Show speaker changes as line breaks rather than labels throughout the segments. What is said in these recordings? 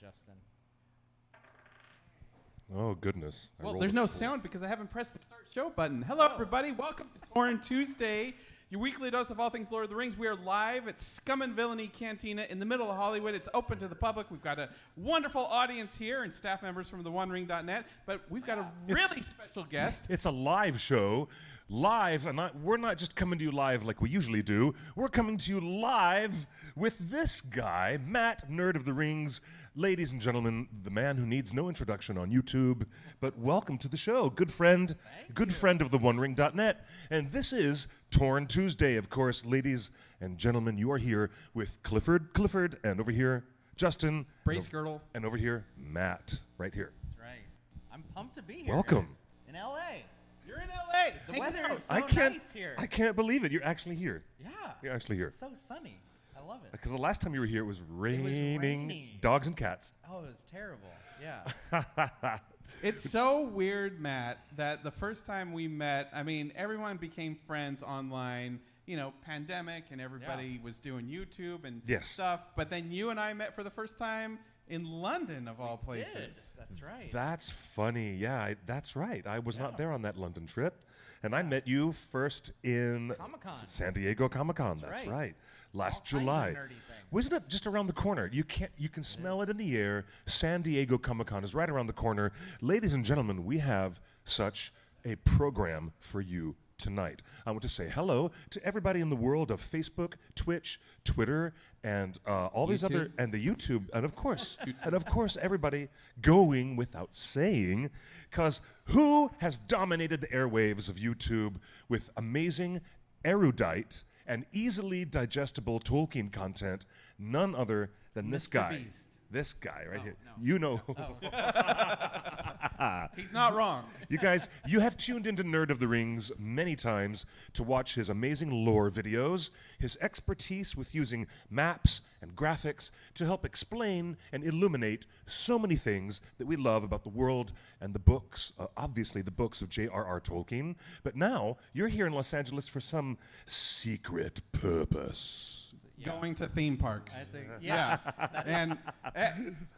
Justin.
Oh, goodness.
Well, there's no sound because I haven't pressed the start show button. Hello, everybody. Welcome to Torn Tuesday, your weekly dose of all things Lord of the Rings. We are live at Scum and Villainy Cantina in the middle of Hollywood. It's open to the public. We've got a wonderful audience here and staff members from theonering.net, but we've got a really special guest.
It's a live show. Live, and we're not just coming to you live like we usually do. We're coming to you live with this guy, Matt, Nerd of the Rings. Ladies and gentlemen, the man who needs no introduction on YouTube, but welcome to the show. Good friend of theonering.net. And this is Torn Tuesday, of course. Ladies and gentlemen, you are here with Clifford, and over here, Justin.
Brace girdle.
And over here, Matt, right here.
That's right. I'm pumped to be here.
Welcome.
Guys, in L.A.
You're in L.A.
The weather is so nice here.
I can't believe it. You're actually here.
Yeah.
You're actually here.
It's so sunny. I love it.
Because the last time you were here, it was raining
rainy.
dogs and cats.
Oh, it was terrible. Yeah.
It's so weird, Matt, that the first time we met, I mean, everyone became friends online, you know, pandemic, and everybody was doing YouTube and stuff. But then you and I met for the first time in London, of all places.
Did. That's right.
That's funny. Yeah, that's right. I was not there on that London trip. And I met you first in
Comic-Con.
San Diego Comic-Con. That's right. Last
All
July.
kinds of nerdy things.
Wasn't it just around the corner? You can smell it in the air. San Diego Comic-Con is right around the corner. Ladies and gentlemen, we have such a program for you tonight. I want to say hello to everybody in the world of Facebook, Twitch, Twitter, and all these other, and the YouTube, and of course, everybody going without saying, because who has dominated the airwaves of YouTube with amazing, erudite, and easily digestible Tolkien content? None other than this guy.
Beast.
This guy right here.
No.
You know.
He's not wrong.
You guys, you have tuned into Nerd of the Rings many times to watch his amazing lore videos, his expertise with using maps and graphics to help explain and illuminate so many things that we love about the world and the books, obviously the books of J.R.R. Tolkien. But now, you're here in Los Angeles for some secret purpose.
Yeah. Going to theme parks.
I think,
And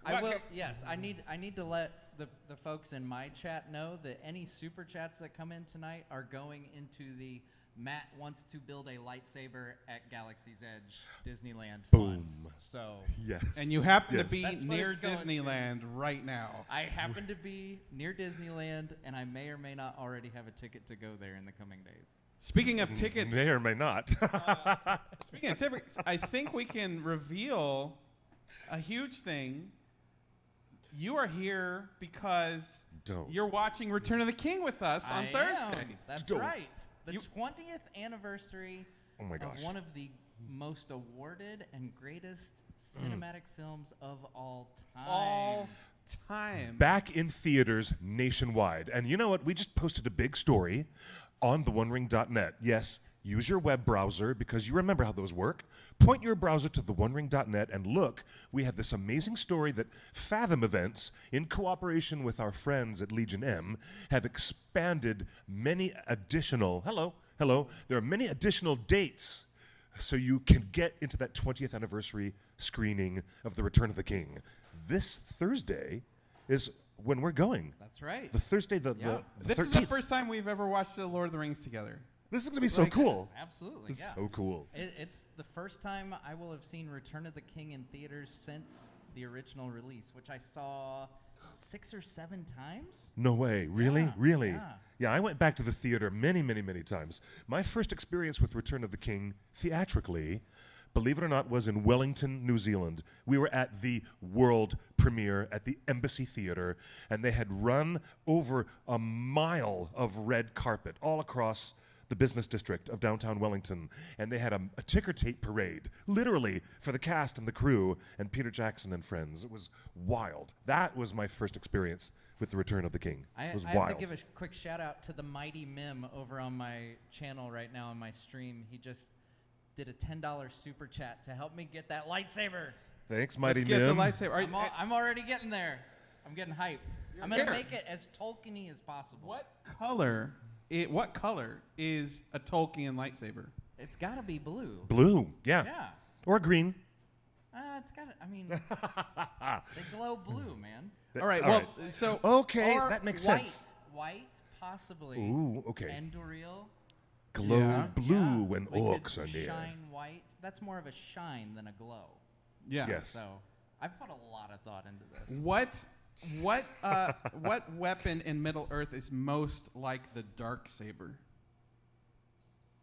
I will. Yes, I need to let the folks in my chat know that any super chats that come in tonight are going into the Matt wants to build a lightsaber at Galaxy's Edge Disneyland fund.
Boom.
So
yes.
And you happen to be
That's what
near
it's going to.
Disneyland right now.
I happen to be near Disneyland, and I may or may not already have a ticket to go there in the coming days.
Speaking of tickets,
May or may not.
speaking of tickets, I think we can reveal a huge thing. You are here because you're watching Return of the King with us on Thursday.
That's right. The 20th anniversary
Oh my gosh.
of one of the most awarded and greatest cinematic films of all time.
All time.
Back in theaters nationwide. And you know what? We just posted a big story on theonering.net. Yes, use your web browser because you remember how those work. Point your browser to theonering.net and look, we have this amazing story that Fathom Events, in cooperation with our friends at Legion M, have expanded many additional, there are many additional dates so you can get into that 20th anniversary screening of The Return of the King. This Thursday is when we're going.
That's right.
The Thursday, the
This
13th.
is the first time we've ever watched The Lord of the Rings together.
This is going to be so cool.
Absolutely,
This
yeah.
is so cool.
It's the first time I will have seen Return of the King in theaters since the original release, which I saw 6 or 7 times.
No way. Really?
Yeah,
Really?
yeah.
Yeah, I went back to the theater many, many, many times. My first experience with Return of the King theatrically, believe it or not, was in Wellington, New Zealand. We were at the world premiere at the Embassy Theatre, and they had run over a mile of red carpet all across the business district of downtown Wellington, and they had a ticker tape parade, literally, for the cast and the crew and Peter Jackson and friends. It was wild. That was my first experience with The Return of the King. It was
I
wild.
have to give a quick shout out to the Mighty Mim over on my channel right now on my stream. He just did a $10 super chat to help me get that lightsaber.
Thanks, Mighty
Let's get the
Mim.
lightsaber.
I'm already getting there. I'm getting hyped. I'm going to make it as Tolkien-y as possible.
What color is a Tolkien lightsaber?
It's got to be blue.
Blue, yeah.
Yeah.
Or green.
It's got to, I mean, They glow blue, man.
All right.
All
Well,
right.
so
Okay,
Or
that makes
white.
sense.
White, possibly.
Ooh, okay.
Endoril.
Glow
Yeah.
blue
Yeah,
when
we could
orcs are near.
Shine white. That's more of a shine than a glow.
yeah.
Yes.
So I've put a lot of thought into this.
What weapon in Middle Earth is most like the Darksaber?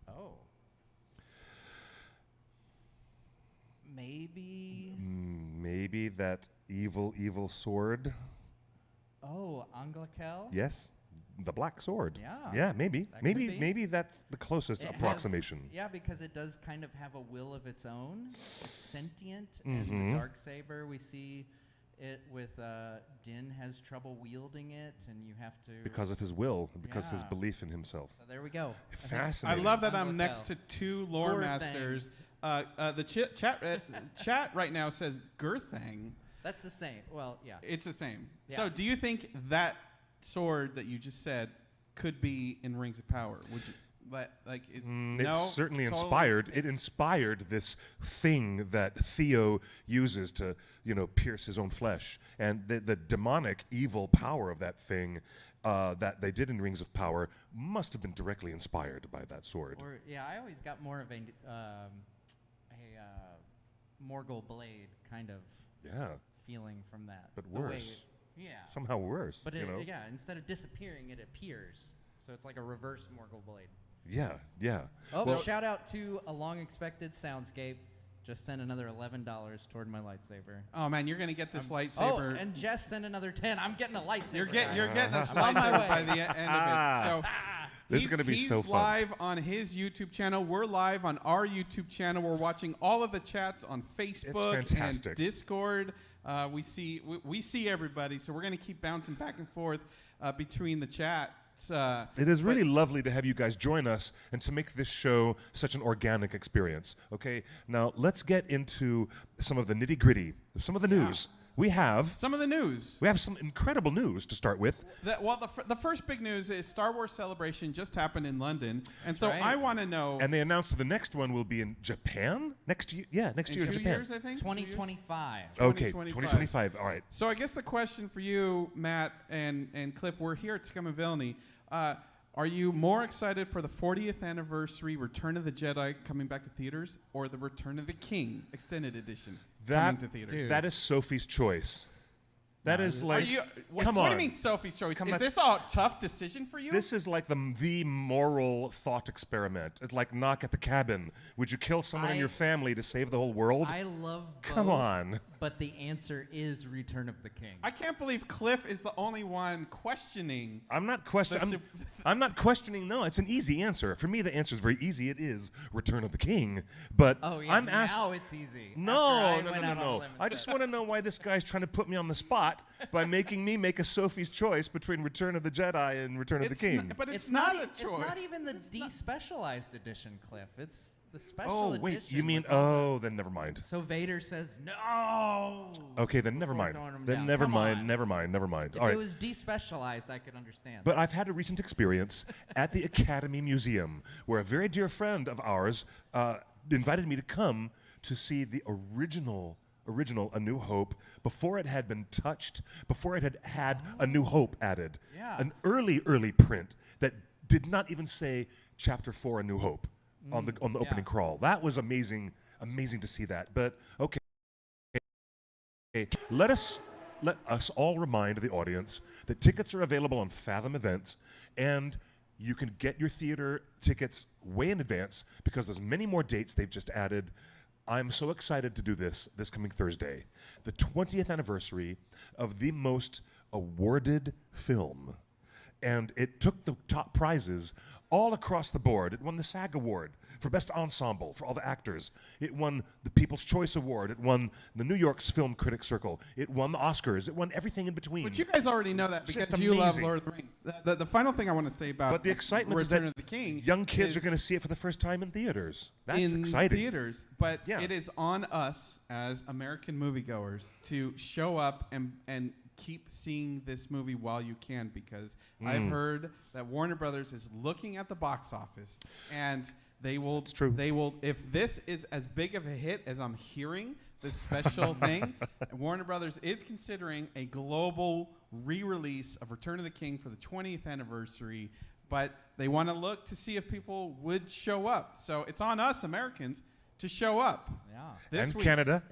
Oh. Maybe.
Maybe that evil sword.
Oh, Anglakel?
Yes, the black sword.
Yeah.
Yeah, maybe.
That could be.
Maybe that's the closest
It has-
approximation.
yeah, because it does kind of have a will of its own. It's sentient.
Mhm.
And the Darksaber, we see it with Din has trouble wielding it, and you have to.
Because of his will, because of his
Yeah.
belief in himself.
So there we go. I think-
I
Fascinating.
love that I'm
Anglakel.
next to two lore
Gorthang.
masters. The chat right now says Girthang.
That's the same. Well, yeah.
It's the same.
Yeah.
So, do you think that sword that you just said could be in Rings of Power? Would you like? It's, no,
It's certainly
totally-
inspired. It
it's-
inspired this thing that Theo uses to, pierce his own flesh, and the demonic evil power of that thing that they did in Rings of Power must have been directly inspired by that sword.
Or yeah, I always got more of a Morgul blade kind of
Yeah,
feeling from that.
but
The way
worse.
yeah.
Somehow worse.
But yeah, instead of disappearing, it appears. So it's like a reverse Morgul blade.
Yeah, yeah.
Oh,
Well-
shout out to a long-expected soundscape. Just sent another $11 toward my lightsaber.
Oh man, you're gonna get this
Oh,
lightsaber.
and Jess sent another 10. I'm getting a lightsaber.
You're
guys.
getting this
I'm on my
lightsaber
way.
by the end of it. So
This is gonna be
he's
so fun.
live on his YouTube channel. We're live on our YouTube channel. We're watching all of the chats on Facebook and
fantastic.
Discord. We see everybody. So we're gonna keep bouncing back and forth between the chats.
It is really lovely to have you guys join us and to make this show such an organic experience. Okay, now let's get into some of the nitty gritty, some of the news. We have
some of the news.
some incredible news to start with.
The first big news is Star Wars Celebration just happened in London, and so
right.
I want to know.
And they announced the next one will be in Japan next year. Yeah, next year in
2
Japan.
years, I think. 2 years?
2025.
Okay,
2025.
2025. All right.
So I guess the question for you, Matt and Cliff, we're here at Scum and Villainy. Are you more excited for the 40th anniversary Return of the Jedi coming back to theaters, or the Return of the King extended edition coming to theaters?
That is Sophie's choice. That is like,
What
come
do
on.
you mean Sophie's choice?
Come
Is
on.
this a tough decision for you?
This is like the moral thought experiment. It's like Knock at the Cabin. Would you kill someone in
I-
your family to save the whole world?
I love both.
Come on.
But the answer is Return of the King.
I can't believe Cliff is the only one questioning.
I'm not questioning. I'm not questioning. No, it's an easy answer. For me, the answer is very easy. It is Return of the King. But
Oh yeah,
I'm asking.
now it's easy.
No,
After I
no,
went
no,
out on a
no.
limb and
I
said-
just want to know why this guy's trying to put me on the spot by making me make a Sophie's choice between Return of the Jedi and Return of the King.
But it's,
It's
not
not.
a choice.
It's not even the despecialized edition, Cliff. It's the special
Oh
edition.
wait, you mean
with all the-
then never mind.
So Vader says no.
Okay, then never
before
mind.
throwing him
Then
down.
never
Come
mind.
on.
Never mind. Never mind.
If
All
it
right.
was despecialized, I could understand.
But I've had a recent experience at the Academy Museum where a very dear friend of ours invited me to come to see the original A New Hope before it had been touched, before it had had A New Hope added.
Yeah.
An early print that did not even say Chapter 4 A New Hope on the opening crawl. That was amazing to see that. But okay. Let us all remind the audience that tickets are available on Fathom Events, and you can get your theater tickets way in advance because there's many more dates they've just added. I'm so excited to do this coming Thursday, the 20th anniversary of the most awarded film. And it took the top prizes all across the board. It won the SAG Award for Best Ensemble for all the actors. It won the People's Choice Award. It won the New York's Film Critics Circle. It won the Oscars. It won everything in between.
But you guys already know that
It's
because
just
you love
amazing.
Lord of the Rings. The final thing I want to say about
But the excitement is
Return
that
of the King
young kids
is
are going to see it for the first time in theaters. That's
in
exciting.
theaters. But
Yeah.
it is on us as American moviegoers to show up and keep seeing this movie while you can, because I've heard that Warner Brothers is looking at the box office and they will.
It's true.
They will. If this is as big of a hit as I'm hearing, this special thing. Warner Brothers is considering a global re-release of Return of the King for the 20th anniversary, but they want to look to see if people would show up. So it's on us Americans to show up.
Yeah.
This
And
week.
Canada,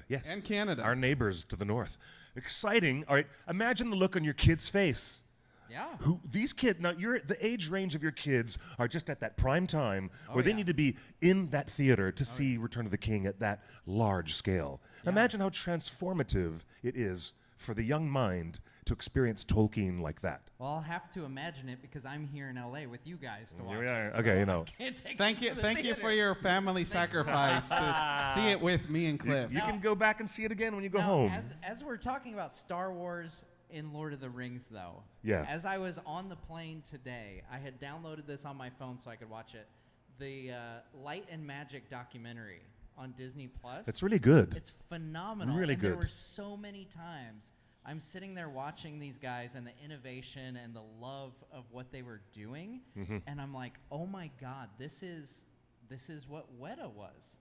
yes.
And Canada.
Our neighbors to the north. Exciting. All right, imagine the look on your kid's face.
Yeah.
These kids, now the age range of your kids are just at that prime time where they
yeah.
need to be in that theater to see Return of the King at that large scale.
Yeah.
Imagine how transformative it is for the young mind to experience Tolkien like that.
Well, I'll have to imagine it because I'm here in LA with you guys to watch
we are.
it.
Okay,
so
you know.
I can't take
Thank
it
you,
to the
thank you
theater.
for your family sacrifice to see it with me and Cliff.
You can go back and see it again when you go
Now,
home.
As we're talking about Star Wars in Lord of the Rings, though,
Yeah.
as I was on the plane today, I had downloaded this on my phone so I could watch it. The Light and Magic documentary on Disney Plus.
It's really good.
It's phenomenal.
Really
and There
good.
were so many times I'm sitting there watching these guys and the innovation and the love of what they were doing, and I'm like, oh my God, this is what Weta was.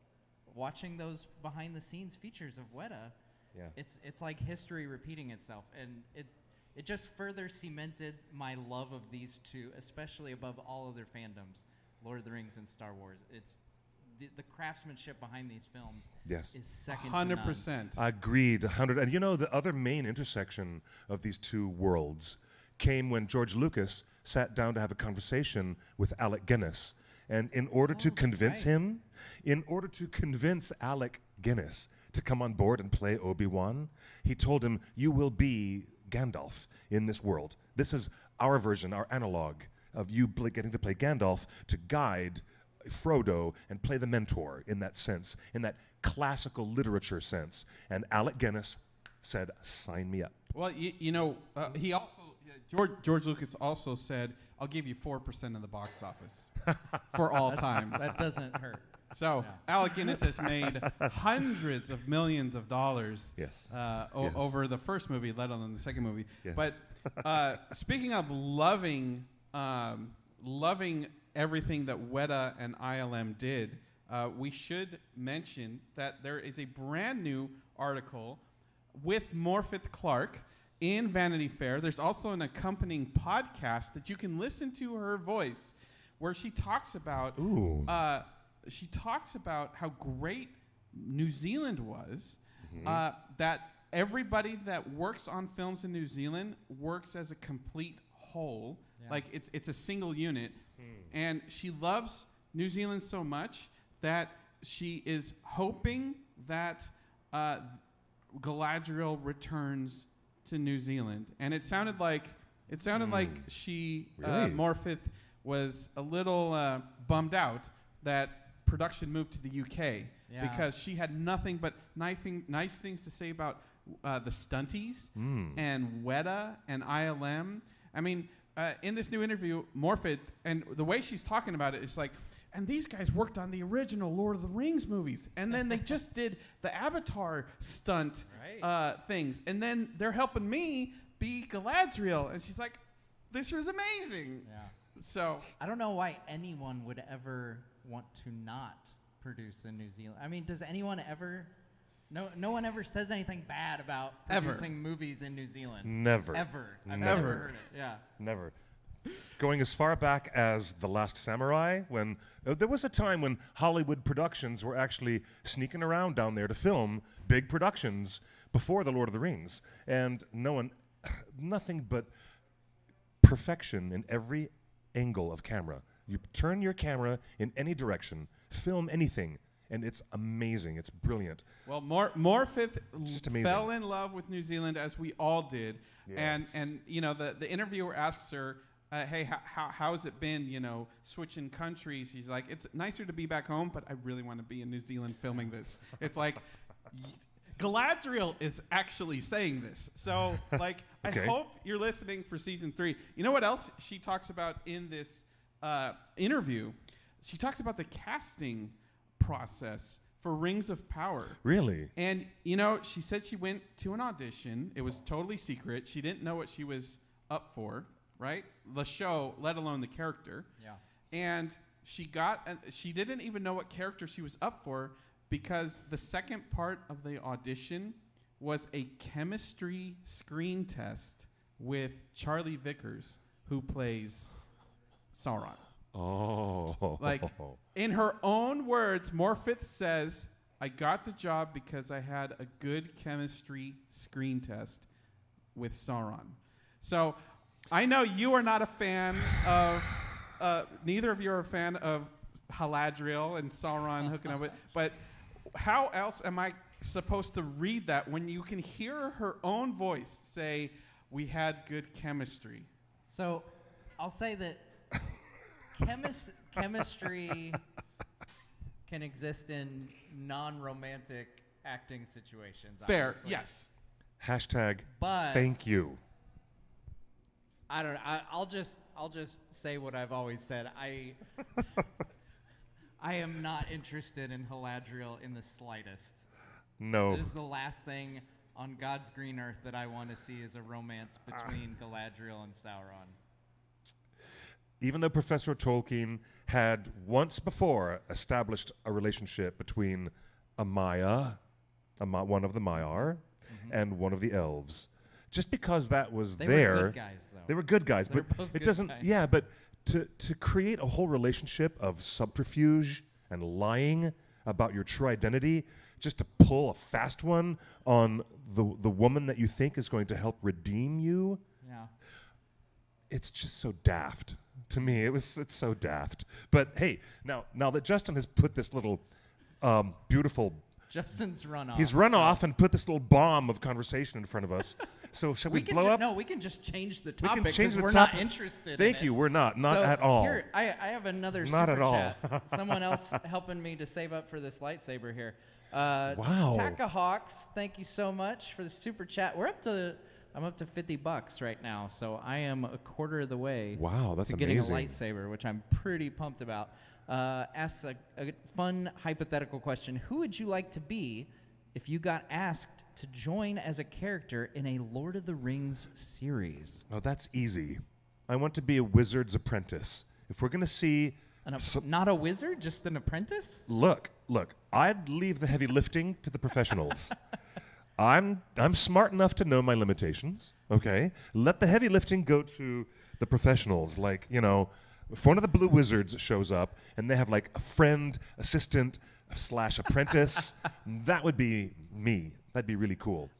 Watching those behind the scenes features of Weta,
Yeah.
it's like history repeating itself, and it just further cemented my love of these two, especially above all other fandoms, Lord of the Rings and Star Wars. It's the craftsmanship behind these films
Yes.
is second to none.
100%.
Agreed, 100. And you know, the other main intersection of these two worlds came when George Lucas sat down to have a conversation with Alec Guinness. And in order to convince Alec Guinness to come on board and play Obi-Wan, he told him, you will be Gandalf in this world. This is our version, our analog of you getting to play Gandalf to guide Frodo and play the mentor in that sense, in that classical literature sense. And Alec Guinness said, sign me up.
Well, he also George Lucas also said, "I'll give you 4% of the box office for all time."
That doesn't hurt.
So Alec Guinness has made hundreds of millions of dollars
Yes.
over the first movie, let alone the second movie.
Yes.
But speaking of loving everything that Weta and ILM did, we should mention that there is a brand new article with Morfydd Clark in Vanity Fair. There's also an accompanying podcast that you can listen to her voice, where she talks about how great New Zealand was. That everybody that works on films in New Zealand works as a complete whole.
Yeah.
Like it's a single unit. And she loves New Zealand so much that she is hoping that Galadriel returns to New Zealand. And it sounded like she
Really?
Morfydd was a little bummed out that production moved to the UK because she had nothing but nice things to say about the stunties and Weta and ILM. I mean, in this new interview, Morfydd, and the way she's talking about it is like, and these guys worked on the original Lord of the Rings movies, and then they just did the Avatar stunt things, and then they're helping me be Galadriel, and she's like, this was amazing.
Yeah.
So
I don't know why anyone would ever want to not produce in New Zealand. I mean, does anyone ever? No one ever says anything bad about producing movies in New Zealand.
Never.
Ever. I've
Never.
never heard it. Yeah.
Never. Going as far back as The Last Samurai, when there was a time when Hollywood productions were actually sneaking around down there to film big productions before The Lord of the Rings. And nothing but perfection in every angle of camera. You turn your camera in any direction, film anything, and it's amazing. It's brilliant.
Well, Morfydd
just amazing.
fell in love with New Zealand, as we all did.
Yes.
And you know, the interviewer asks her, hey, how's it been, switching countries? He's like, it's nicer to be back home, but I really want to be in New Zealand filming this. It's like, Galadriel is actually saying this. So, like,
Okay.
I hope you're listening for season 3. You know what else she talks about in this interview? She talks about the casting process for Rings of Power.
Really?
And, she said she went to an audition. It was totally secret. She didn't know what she was up for, right? The show, let alone the character.
Yeah.
And she didn't even know what character she was up for because the second part of the audition was a chemistry screen test with Charlie Vickers, who plays Sauron.
Oh.
Like, in her own words, Morfith says, I got the job because I had a good chemistry screen test with Sauron. So I know you are not a fan of, neither of you are a fan of Haladriel and Sauron hooking up with, but how else am I supposed to read that when you can hear her own voice say, we had good chemistry?
So I'll say that chemistry can exist in non-romantic acting situations.
Fair,
obviously.
yes.
Hashtag
But
thank you.
I don't know. I'll just say what I've always said. I am not interested in Haladriel in the slightest.
No.
It is the last thing on God's green earth that I want to see is a romance between Galadriel and Sauron.
Even though Professor Tolkien had once before established a relationship between a Maya, one of the Maiar, and one of the elves, just because that was
They
there,
were good guys, though.
they were good guys.
They were
But
both
it
good
doesn't.
guys.
Yeah, but to create a whole relationship of subterfuge and lying about your true identity, just to pull a fast one on the woman that you think is going to help redeem you.
Yeah.
It's just so daft to me. It's so daft. But hey, now that Justin has put this little beautiful,
Justin's run off.
he's run
so
off and put this little bomb of conversation in front of us. So shall we
can
blow up?
No, we can just change the
We
topic
can change
because
the
we're
topic.
not interested.
Thank
in
you.
It.
We're not
So
at all.
Here, I have another
Not
super
at all.
chat. Someone else helping me to save up for this lightsaber here.
Wow.
Takahawks, thank you so much for the super chat. I'm up to $50 right now, so I am a quarter of the way.
Wow, that's
to getting
amazing.
a lightsaber, which I'm pretty pumped about. Asks a fun hypothetical question: who would you like to be if you got asked to join as a character in a Lord of the Rings series?
Oh, that's easy. I want to be a wizard's apprentice. If we're going to see...
Not a wizard, just an apprentice?
Look, I'd leave the heavy lifting to the professionals. I'm smart enough to know my limitations, okay? Let the heavy lifting go to the professionals. Like, if one of the blue wizards shows up and they have like a friend, assistant, / apprentice, that would be me. That'd be really cool.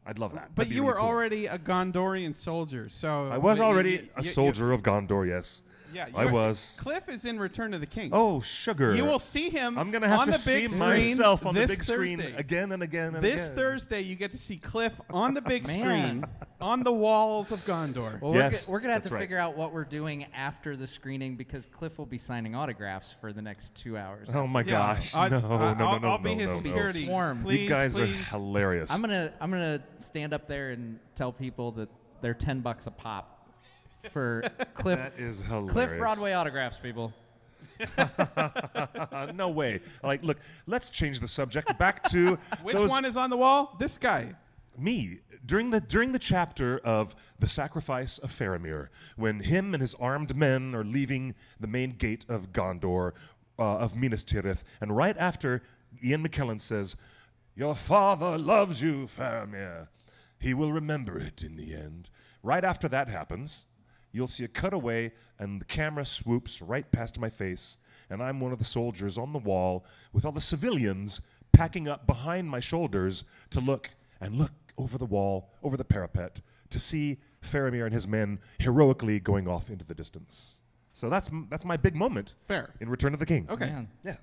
I'd love that.
But
That'd be
you
really
were
cool.
already a Gondorian soldier, so...
I was already a soldier of Gondor, yes.
Yeah,
I was.
Cliff is in Return of the King.
Oh, sugar.
You will see him
I'm going to have
on
to
the
see
big screen
myself on the
this
big screen
Thursday.
again and again and
This
again.
Thursday, you get to see Cliff on the big
Man.
screen on the walls of Gondor.
Well,
Yes,
we're gonna have
that's
to
right.
figure out what we're doing after the screening because Cliff will be signing autographs for the next 2 hours.
Oh, my
Yeah.
gosh.
I-
No.
I'll be his
no.
security.
Swarm.
Please,
You guys are
please.
hilarious.
I'm gonna stand up there and tell people that they're $10 a pop for Cliff.
That is hilarious.
Cliff Broadway autographs, people.
No way. Like, look, let's change the subject back to
Which
those,
one is on the wall? This guy.
me during the chapter of the sacrifice of Faramir, when him and his armed men are leaving the main gate of Gondor, of Minas Tirith, and right after Ian McKellen says, "Your father loves you, Faramir. He will remember it in the end." Right after that happens, you'll see a cutaway, and the camera swoops right past my face, and I'm one of the soldiers on the wall with all the civilians packing up behind my shoulders to look over the wall, over the parapet, to see Faramir and his men heroically going off into the distance. So that's my big moment
Fair.
in Return of the King.
Okay.
Man,
Yeah.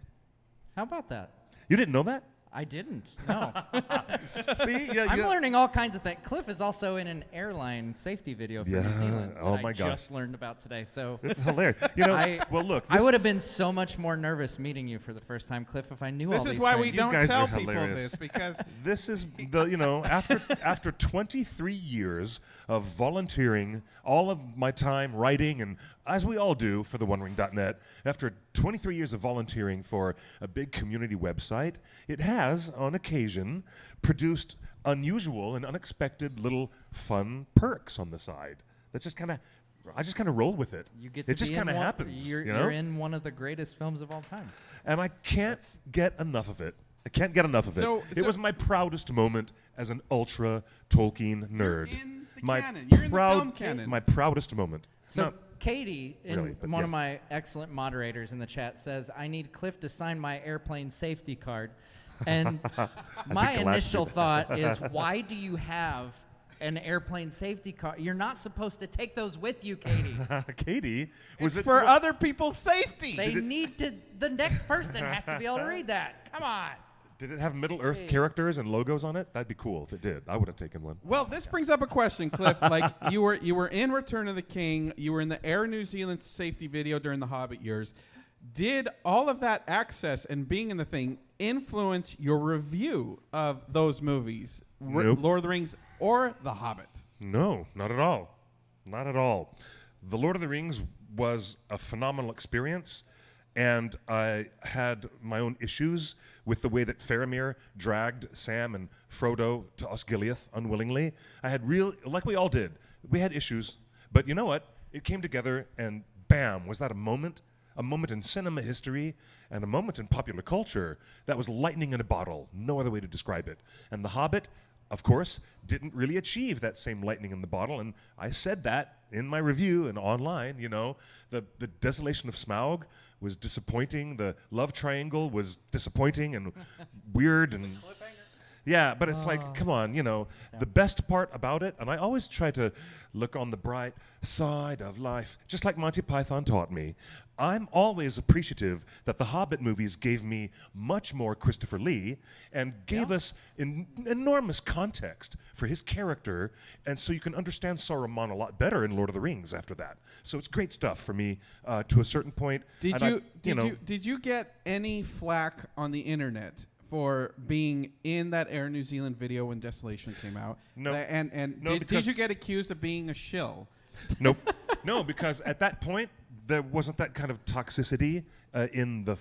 how about that?
You didn't know that?
I didn't. No.
See? Yeah,
I'm learning all kinds of things. Cliff is also in an airline safety video for New
Yeah.
Zealand that
Oh
I
my gosh.
just learned about today. So
It's hilarious. Well, look.
I would have been so much more nervous meeting you for the first time, Cliff, if I knew all
This
these
is why we
things.
don't
guys
tell
are
people
hilarious.
this because
This is after 23 years of volunteering, all of my time writing, and as we all do for the OneRing.net, after 23 years of volunteering for a big community website, it has, on occasion, produced unusual and unexpected little fun perks on the side. That's just kind of, I just kind of roll with it.
You get to
it just
be in
kind of
one-
happens.
You're,
you know?
you're in one of the greatest films of all time.
And I can't get enough of it. I can't get enough of it.
So-
It was my proudest moment as an ultra Tolkien nerd.
You're in the
my
canon. You're in the film canon.
My proudest moment.
So
Not
Katie,
really, but
one of
yes.
my excellent moderators in the chat, says, I need Cliff to sign my airplane safety card. And my
glad to do
initial
that.
thought is, why do you have an airplane safety card? You're not supposed to take those with you, Katie.
Katie, was
It's
it
for other people's safety.
They need to, the next person has to be able to read that. Come on.
Did it have Middle Earth
Jeez.
characters and logos on it? That'd be cool if it did. I would have taken one.
Well, this brings up a question, Cliff. Like you were in Return of the King, you were in the Air New Zealand safety video during the Hobbit years. Did all of that access and being in the thing influence your review of those movies,
Nope.
Lord of the Rings or The Hobbit?
No, not at all. Not at all. The Lord of the Rings was a phenomenal experience, and I had my own issues with the way that Faramir dragged Sam and Frodo to Osgiliath unwillingly. I had like we all did, we had issues, but you know what? It came together, and bam, was that a moment in cinema history, and a moment in popular culture that was lightning in a bottle. No other way to describe it. And The Hobbit, of course, didn't really achieve that same lightning in the bottle, and I said that in my review and online. You know, the desolation of Smaug was disappointing. The love triangle was disappointing and weird and yeah, but it's like, come on, you know, the best part about it, and I always try to look on the bright side of life, just like Monty Python taught me. I'm always appreciative that the Hobbit movies gave me much more Christopher Lee and gave us enormous context for his character, and so you can understand Saruman a lot better in Lord of the Rings after that. So it's great stuff for me to a certain point.
Did you get any flack on the internet for being in that Air New Zealand video when Desolation came out?
No.
Did you get accused of being a shill?
Nope. No, because at that point there wasn't that kind of toxicity in the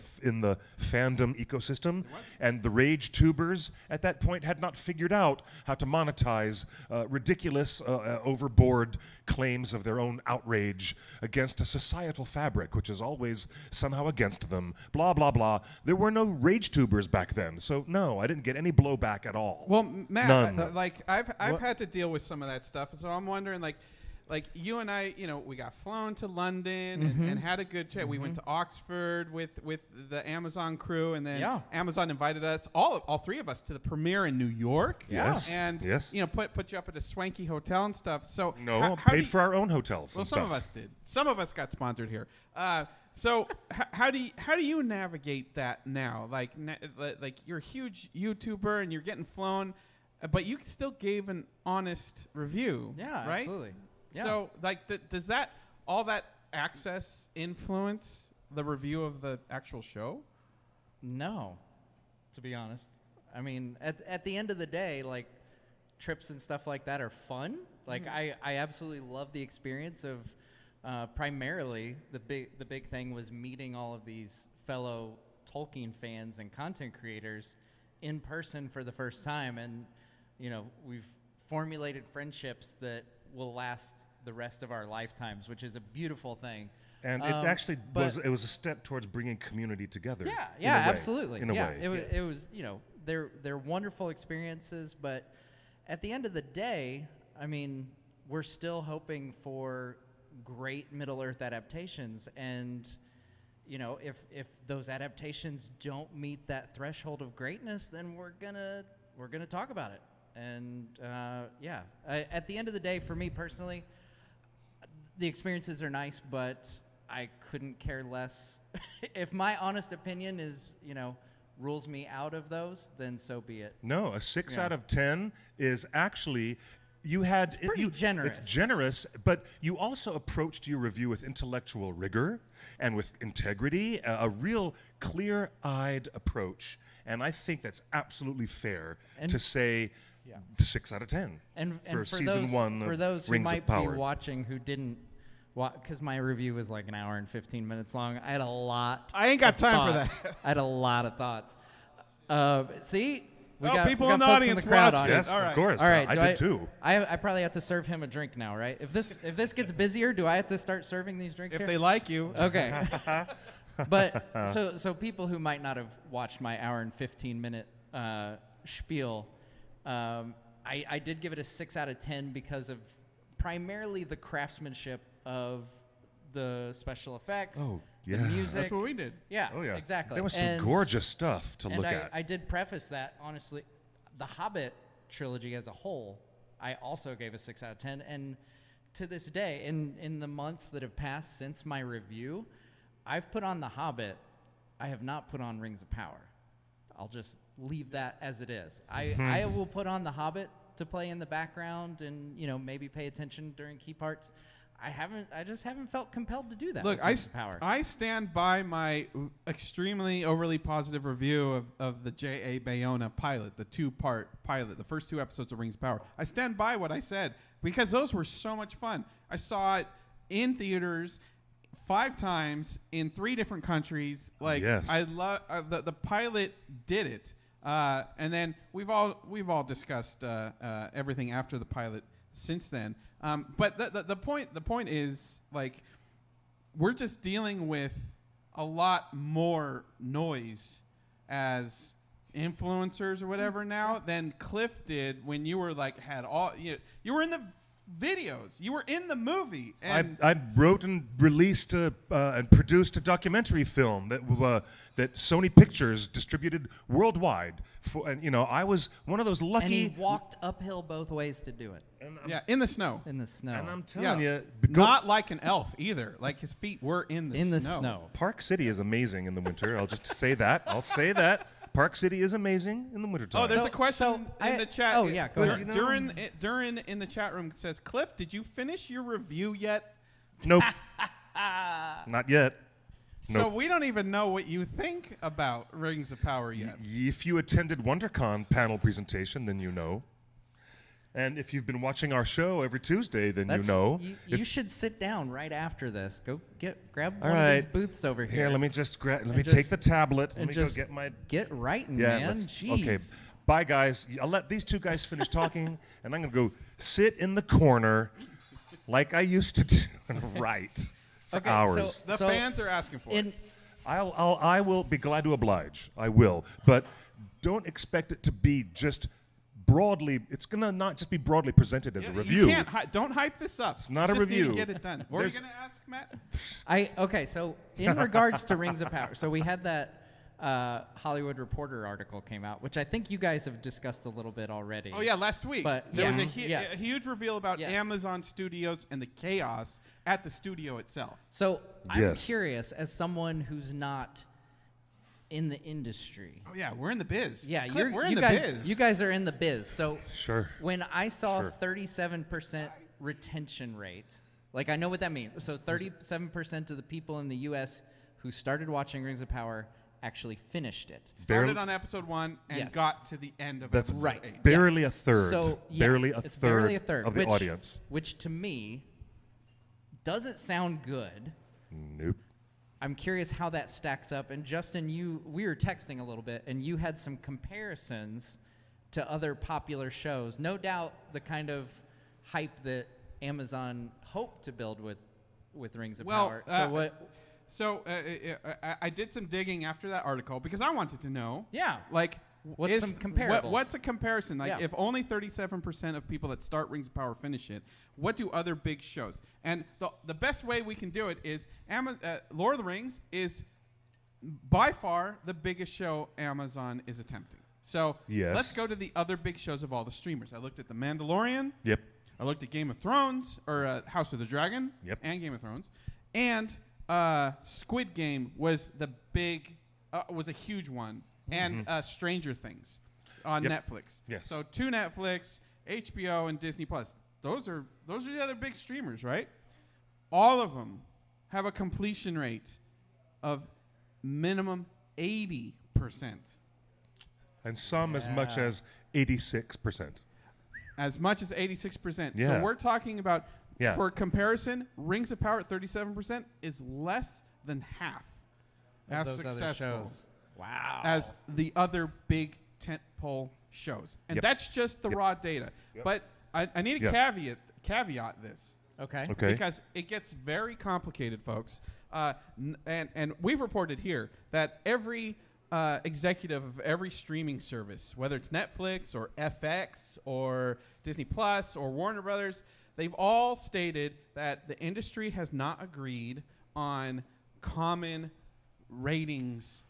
fandom ecosystem, and the rage tubers at that point had not figured out how to monetize ridiculous, overboard claims of their own outrage against a societal fabric which is always somehow against them. Blah blah blah. There were no rage tubers back then, so no, I didn't get any blowback at all.
Well, Matt,
None.
I've had to deal with some of that stuff, so I'm wondering, like you and I, you know, we got flown to London and had a good chat. We went to Oxford with the Amazon crew, and then Amazon invited us, all three of us, to the premiere in New York.
Yes.
And you know, put you up at a swanky hotel and stuff. So
No,
how
paid for our own hotels.
Well,
and
some
stuff.
of us did. Some of us got sponsored here. So how do you navigate that now? Like you're a huge YouTuber and you're getting flown, but you still gave an honest review.
Yeah,
right?
absolutely. Yeah.
So does that all that access influence the review of the actual show?
No, to be honest. I mean, at the end of the day, like, trips and stuff like that are fun. Like, I absolutely love the experience of primarily the big thing was meeting all of these fellow Tolkien fans and content creators in person for the first time, and you know, we've formulated friendships that will last the rest of our lifetimes, which is a beautiful thing.
And it actually was a step towards bringing community together.
Yeah, absolutely.
In a way.
It was, you know, they're wonderful experiences, but at the end of the day, I mean, we're still hoping for great Middle-earth adaptations, and you know, if those adaptations don't meet that threshold of greatness, then we're gonna talk about it. And at the end of the day, for me personally, the experiences are nice, but I couldn't care less. If my honest opinion is, you know, rules me out of those, then so be it.
No, a 6 out of 10 is actually, you had...
It's pretty generous.
It's generous, but you also approached your review with intellectual rigor and with integrity, a real clear-eyed approach. And I think that's absolutely fair to say 6 out of 10
and
for
for
season
those,
1
for
of
those who
Rings
might
of Power.
be watching who didn't because my review was like an hour and 15 minutes long. I had a lot.
I ain't got
of
time for
thoughts.
that.
I had a lot of thoughts. See, we got
people
we got
in the
folks
audience
the crowd
watched
on
it.
it.
Yes,
All right.
of course.
All right,
I did too.
I probably have to serve him a drink now, right? If this gets busier, do I have to start serving these drinks
If
here?
they like you.
Okay. But so people who might not have watched my hour and 15 minute spiel. I did give it a 6 out of 10 because of primarily the craftsmanship of the special effects, the music.
That's what we did.
Yeah,
Oh, yeah.
exactly.
There was some gorgeous stuff to look
and
at.
I did preface that, honestly, the Hobbit trilogy as a whole, I also gave a 6 out of 10. And to this day, in the months that have passed since my review, I've put on The Hobbit. I have not put on Rings of Power. I'll just leave that as it is. I will put on The Hobbit to play in the background and, maybe pay attention during key parts. I just haven't felt compelled to do that.
Look, I stand by my extremely overly positive review of the J.A. Bayona pilot, the 2-part pilot, the first 2 episodes of Rings of Power. I stand by what I said because those were so much fun. I saw it in theaters 5 times in 3 different countries.
Yes.
I love the pilot did it, and then we've all discussed everything after the pilot since then. But the point is, we're just dealing with a lot more noise as influencers or whatever now than Cliff did when you were had all you were in the videos, you were in the movie. And
I wrote and released and produced a documentary film that Sony Pictures distributed worldwide. I was one of those lucky.
And he walked uphill both ways to do it.
In the snow.
In the snow.
And I'm telling you,
not like an elf either. Like his feet were in the snow.
Park City is amazing in the winter. I'll just say that. I'll say that. Park City is amazing in the wintertime.
Oh, there's a question in the chat.
Oh, yeah, go ahead.
Durin in the chat room says, Cliff, did you finish your review yet?
Nope. Not yet. Nope.
So we don't even know what you think about Rings of Power yet.
If you attended WonderCon panel presentation, then you know. And if you've been watching our show every Tuesday, then you know.
You should sit down right after this. Go grab
All
one
right.
of these booths over here.
Here, let me just take the tablet. Let me go get my.
Get writing, man. Jeez.
Okay, bye, guys. I'll let these 2 guys finish talking, and I'm gonna go sit in the corner, like I used to do, and write for hours.
The fans are asking for it.
I will be glad to oblige. I will, but don't expect it to be just. Broadly, it's gonna not just be broadly presented as a review.
You can't don't hype this up.
It's not a
just
review.
Need to get it done. What are you gonna ask, Matt?
So in regards to Rings of Power, so we had that Hollywood Reporter article came out, which I think you guys have discussed a little bit already.
Oh yeah, last week.
But
there was a huge reveal about Amazon Studios and the chaos at the studio itself.
So I'm curious, as someone who's not in the industry.
Oh yeah, we're in the biz.
Yeah,
we're in the biz.
You guys are in the biz. So
sure.
When I saw 37% retention rate, I know what that means. So 37% of the people in the U.S. who started watching Rings of Power actually finished it.
Started on episode 1 and got to the end of episode 8.
Barely a third.
So
barely a
third
of the audience.
Which to me doesn't sound good.
Nope.
I'm curious how that stacks up. And Justin, we were texting a little bit, and you had some comparisons to other popular shows. No doubt the kind of hype that Amazon hoped to build with Rings of Power.
So I did some digging after that article because I wanted to know.
Yeah.
What's
some comparables?
What's a comparison? If only 37% of people that start Rings of Power finish it, what do other big shows? And the best way we can do it is Lord of the Rings is by far the biggest show Amazon is attempting. So let's go to the other big shows of all the streamers. I looked at The Mandalorian.
Yep.
I looked at Game of Thrones or House of the Dragon.
Yep.
And Game of Thrones. And Squid Game was was a huge one. And Stranger Things on Netflix.
Yes.
So 2 Netflix, HBO, and Disney Plus. Those are the other big streamers, right? All of them have a completion rate of minimum 80%.
And some as much as 86%.
As much as 86%.
Yeah.
So we're talking about, for comparison, Rings of Power at 37% is less than half as successful.
Wow.
As the other big tentpole shows. And that's just the raw data. Yep. But I need a caveat this.
Okay.
Because it gets very complicated, folks. And we've reported here that every executive of every streaming service, whether it's Netflix or FX or Disney Plus or Warner Brothers, they've all stated that the industry has not agreed on common ratings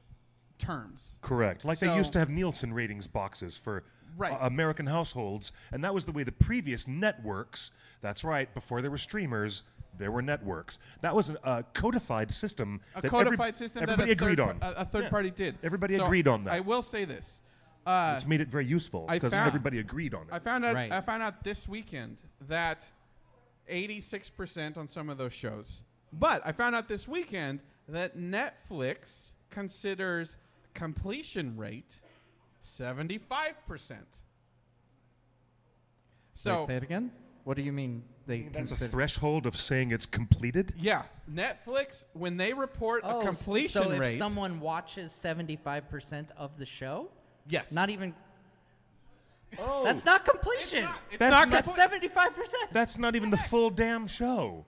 terms.
Correct. Like they used to have Nielsen ratings boxes for American households, and that was the way the previous networks, that's right, before there were streamers, there were networks. That was a codified system. Everybody agreed on.
A third party did.
Everybody agreed on that.
I will say this.
Which made it very useful because everybody agreed on it.
I found out this weekend that 86% on some of those shows. But I found out this weekend that Netflix considers completion rate 75%. So
Wait, say it again. What do you mean
that's a threshold of saying it's completed?
Yeah, Netflix, when they report a completion
so
rate.
So if someone watches 75% of the show,
yes,
not even. Oh, that's not completion.
That's
75%.
That's not even the full damn show.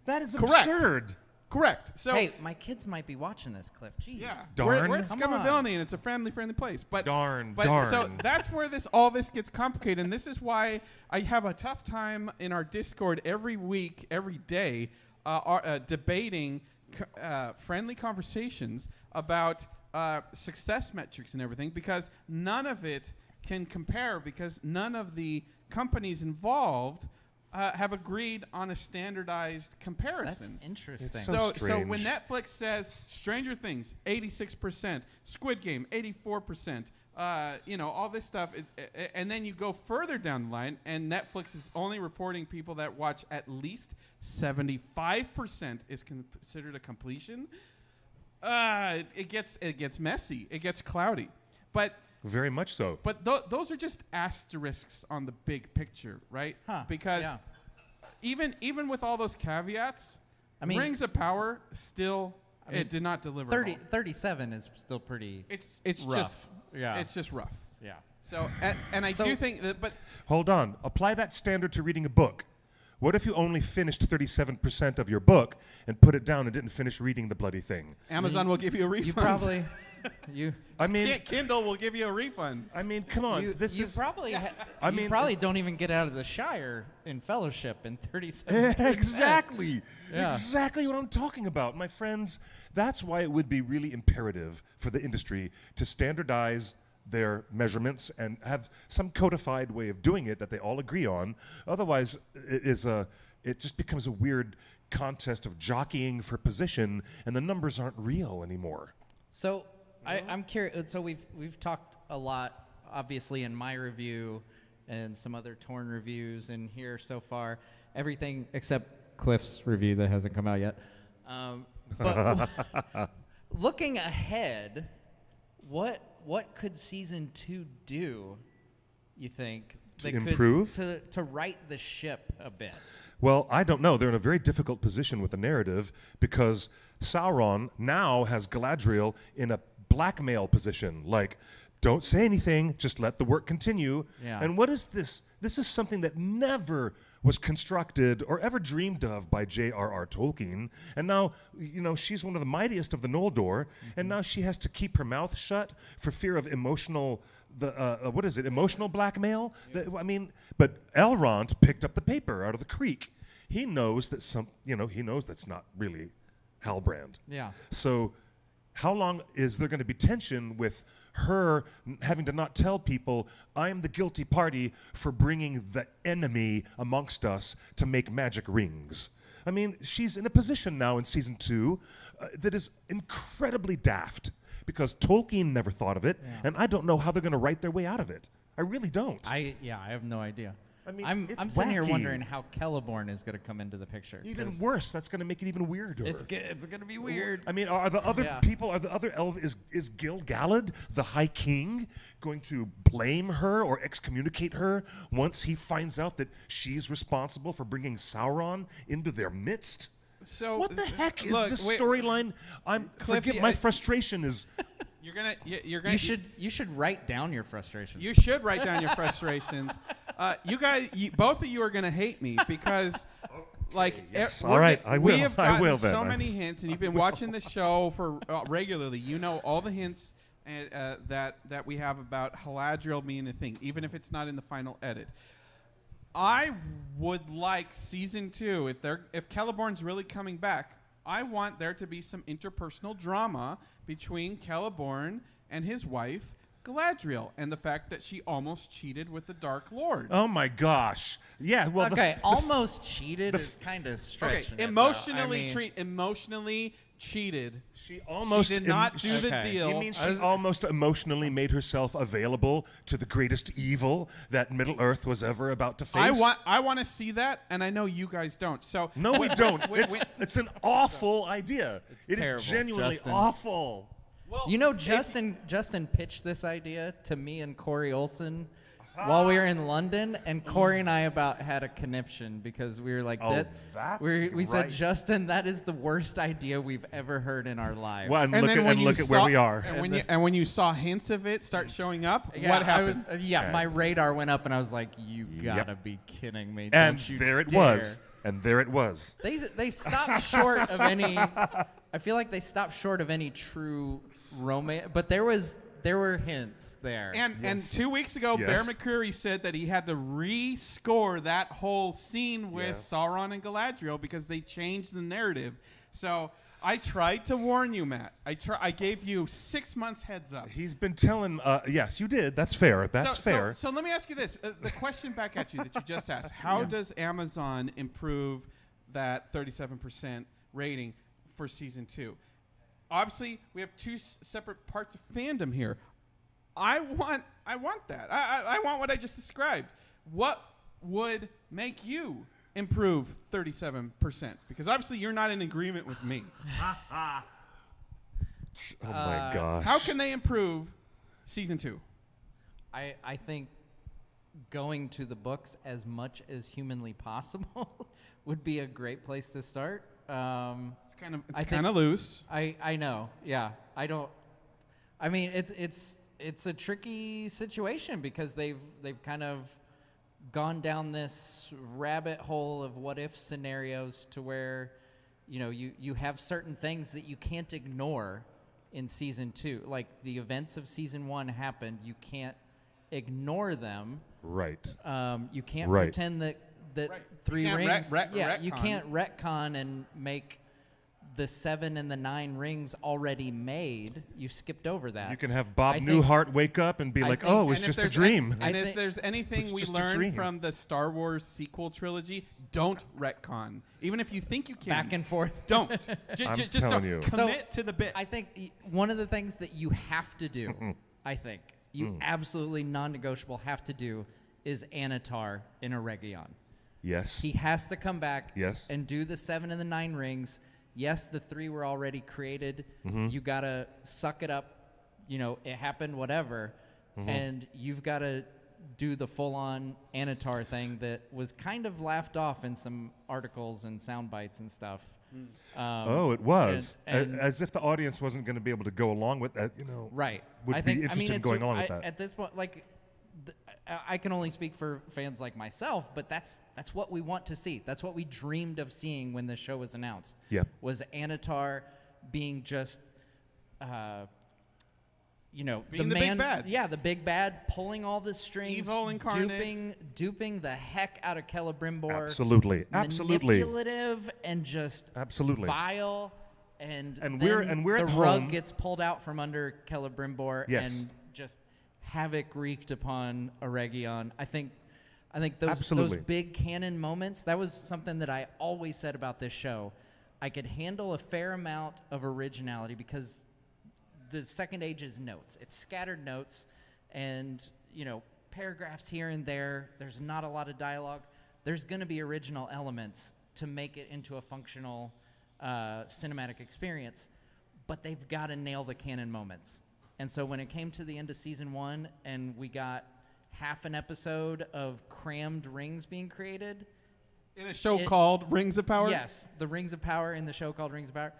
That is absurd.
Correct. So
hey, my kids might be watching this, Cliff. Jeez.
Yeah.
Darn.
We're at Scum and Villainy, and it's a family-friendly place. But
darn.
So that's where all this gets complicated, and this is why I have a tough time in our Discord every week, every day, debating friendly conversations about success metrics and everything, because none of it can compare, because none of the companies involved have agreed on a standardized comparison.
That's interesting.
It's so
when Netflix says Stranger Things 86%, Squid Game 84%, all this stuff, and then you go further down the line, and Netflix is only reporting people that watch at least 75% is considered a completion. It gets messy. It gets cloudy, but.
Very much so.
But those are just asterisks on the big picture, right? Because even with all those caveats, Rings of Power still it did not deliver.
37 is still pretty.
It's
rough.
It's just rough.
Yeah.
So and I do think that, but
hold on. Apply that standard to reading a book. What if you only finished 37% of your book and put it down and didn't finish reading the bloody thing?
Amazon will give you a refund.
You probably.
Kindle will give you a refund.
I mean, come on.
You probably don't even get out of the Shire in Fellowship in 37%.
Exactly.
Yeah.
Exactly what I'm talking about, my friends. That's why it would be really imperative for the industry to standardize their measurements and have some codified way of doing it that they all agree on. Otherwise, it just becomes a weird contest of jockeying for position, and the numbers aren't real anymore.
So I'm curious. So we've talked a lot, obviously, in my review and some other Torn reviews in here so far. Everything except Cliff's review that hasn't come out yet. But looking ahead, what could season 2 do? You think
to improve
to right the ship a bit?
Well, I don't know. They're in a very difficult position with the narrative because Sauron now has Galadriel in a blackmail position. Like, don't say anything, just let the work continue.
Yeah.
And what is this? This is something that never was constructed or ever dreamed of by J.R.R. Tolkien. And now, she's one of the mightiest of the Noldor, and now she has to keep her mouth shut for fear of emotional blackmail?
Yeah.
But Elrond picked up the paper out of the creek. He knows that he knows that's not really Halbrand.
Yeah.
So how long is there going to be tension with her having to not tell people, I'm the guilty party for bringing the enemy amongst us to make magic rings? I mean, she's in a position now in season 2 that is incredibly daft because Tolkien never thought of it, and I don't know how they're going to write their way out of it. I really don't.
I have no idea.
I mean,
I'm sitting here wondering how Celeborn is going to come into the picture.
Even worse. That's going to make it even weirder.
It's going to be weird.
I mean, are the other elves, is Gil-galad, the High King, going to blame her or excommunicate her once he finds out that she's responsible for bringing Sauron into their midst?
So
what the heck is this storyline? My frustration is.
You
should write down your frustrations.
You should write down your frustrations. You guys, both of you are going to hate me because,
yes. All right, I will.
We have gotten
I will
so
then.
many hints, and you've been watching the show for regularly. You know all the hints and, that we have about Haladriel being a thing, even if it's not in the final edit. I would like season 2, if Celeborn's really coming back, I want there to be some interpersonal drama between Celeborn and his wife, Galadriel, and the fact that she almost cheated with the Dark Lord.
Oh my gosh! Yeah, well,
okay, almost cheated is kind of stretching.
Okay, emotionally cheated.
She almost
did not do the deal.
You mean she almost emotionally made herself available to the greatest evil that Middle Earth was ever about to face?
I want to see that, and I know you guys don't. So
no, we don't. It's an awful idea. It is genuinely awful.
Well,
you know, Justin pitched this idea to me and Corey Olson while we were in London, and Corey and I had a conniption because we were like, we said, Justin, that is the worst idea we've ever heard in our lives.
Well, and look at where we are.
And when you saw hints of it start showing up, what happened?
My radar went up, and I was like, you gotta be kidding me.
And
Don't you
there it
dare.
was. And there it was.
They stopped short of any. I feel like they stopped short of any true romance, but there were hints there.
And 2 weeks ago, Bear McCreary said that he had to rescore that whole scene with Sauron and Galadriel because they changed the narrative. So I tried to warn you, Matt. I gave you 6 months heads up.
He's been telling. Yes, you did. That's fair. That's fair.
So let me ask you this: the question back at you that you just asked. How does Amazon improve that 37% rating for season 2? Obviously, we have two separate parts of fandom here. I want that. I want what I just described. What would make you improve 37%? Because obviously you're not in agreement with me.
Oh my gosh.
How can they improve season 2?
I think going to the books as much as humanly possible would be a great place to start.
It's kind of loose.
I know. Yeah. I mean, it's a tricky situation because they've kind of gone down this rabbit hole of what if scenarios to where, you have certain things that you can't ignore in season 2. Like the events of season 1 happened, you can't ignore them.
Right.
You can't pretend that Three
you
Rings.
retcon.
You can't retcon and make the 7 and the 9 rings already made. You skipped over that.
You can have Bob Newhart wake up and be like, "Oh, it was just a dream."
And if there's anything we learned from the Star Wars sequel trilogy, don't retcon. Even if you think you can.
Back and forth.
Don't.
I'm
just
telling
don't
you.
commit to the bit.
I think one of the things that you have to do, absolutely non-negotiable have to do, is Anatar in Eregion.
Yes.
He has to come back
Yes.
and do the 7 and the 9 rings. Yes, the 3 were already created. You got to suck it up. It happened, whatever. And you've got to do the full-on Anatar thing that was kind of laughed off in some articles and sound bites and stuff.
It was.
and
as if the audience wasn't going to be able to go along with that,
right.
would be interested in going along with that.
At this point, I can only speak for fans like myself, but that's what we want to see. That's what we dreamed of seeing when the show was announced.
Yep.
Was Anatar being just,
being the big bad.
Yeah, the big bad, pulling all the strings,
evil incarnate,
duping the heck out of Celebrimbor.
Absolutely.
Manipulative and just vile, and
we're
the
at home.
rug gets pulled out from under Celebrimbor
Yes.
and just havoc wreaked upon Eregion. I think those big canon moments, that was something that I always said about this show. I could handle a fair amount of originality because the Second Age is notes. It's scattered notes and, paragraphs here and there. There's not a lot of dialogue. There's going to be original elements to make it into a functional cinematic experience, but they've got to nail the canon moments. And so when it came to the end of season 1 and we got half an episode of crammed rings being created.
In a show called Rings of Power?
Yes, the Rings of Power in the show called Rings of Power.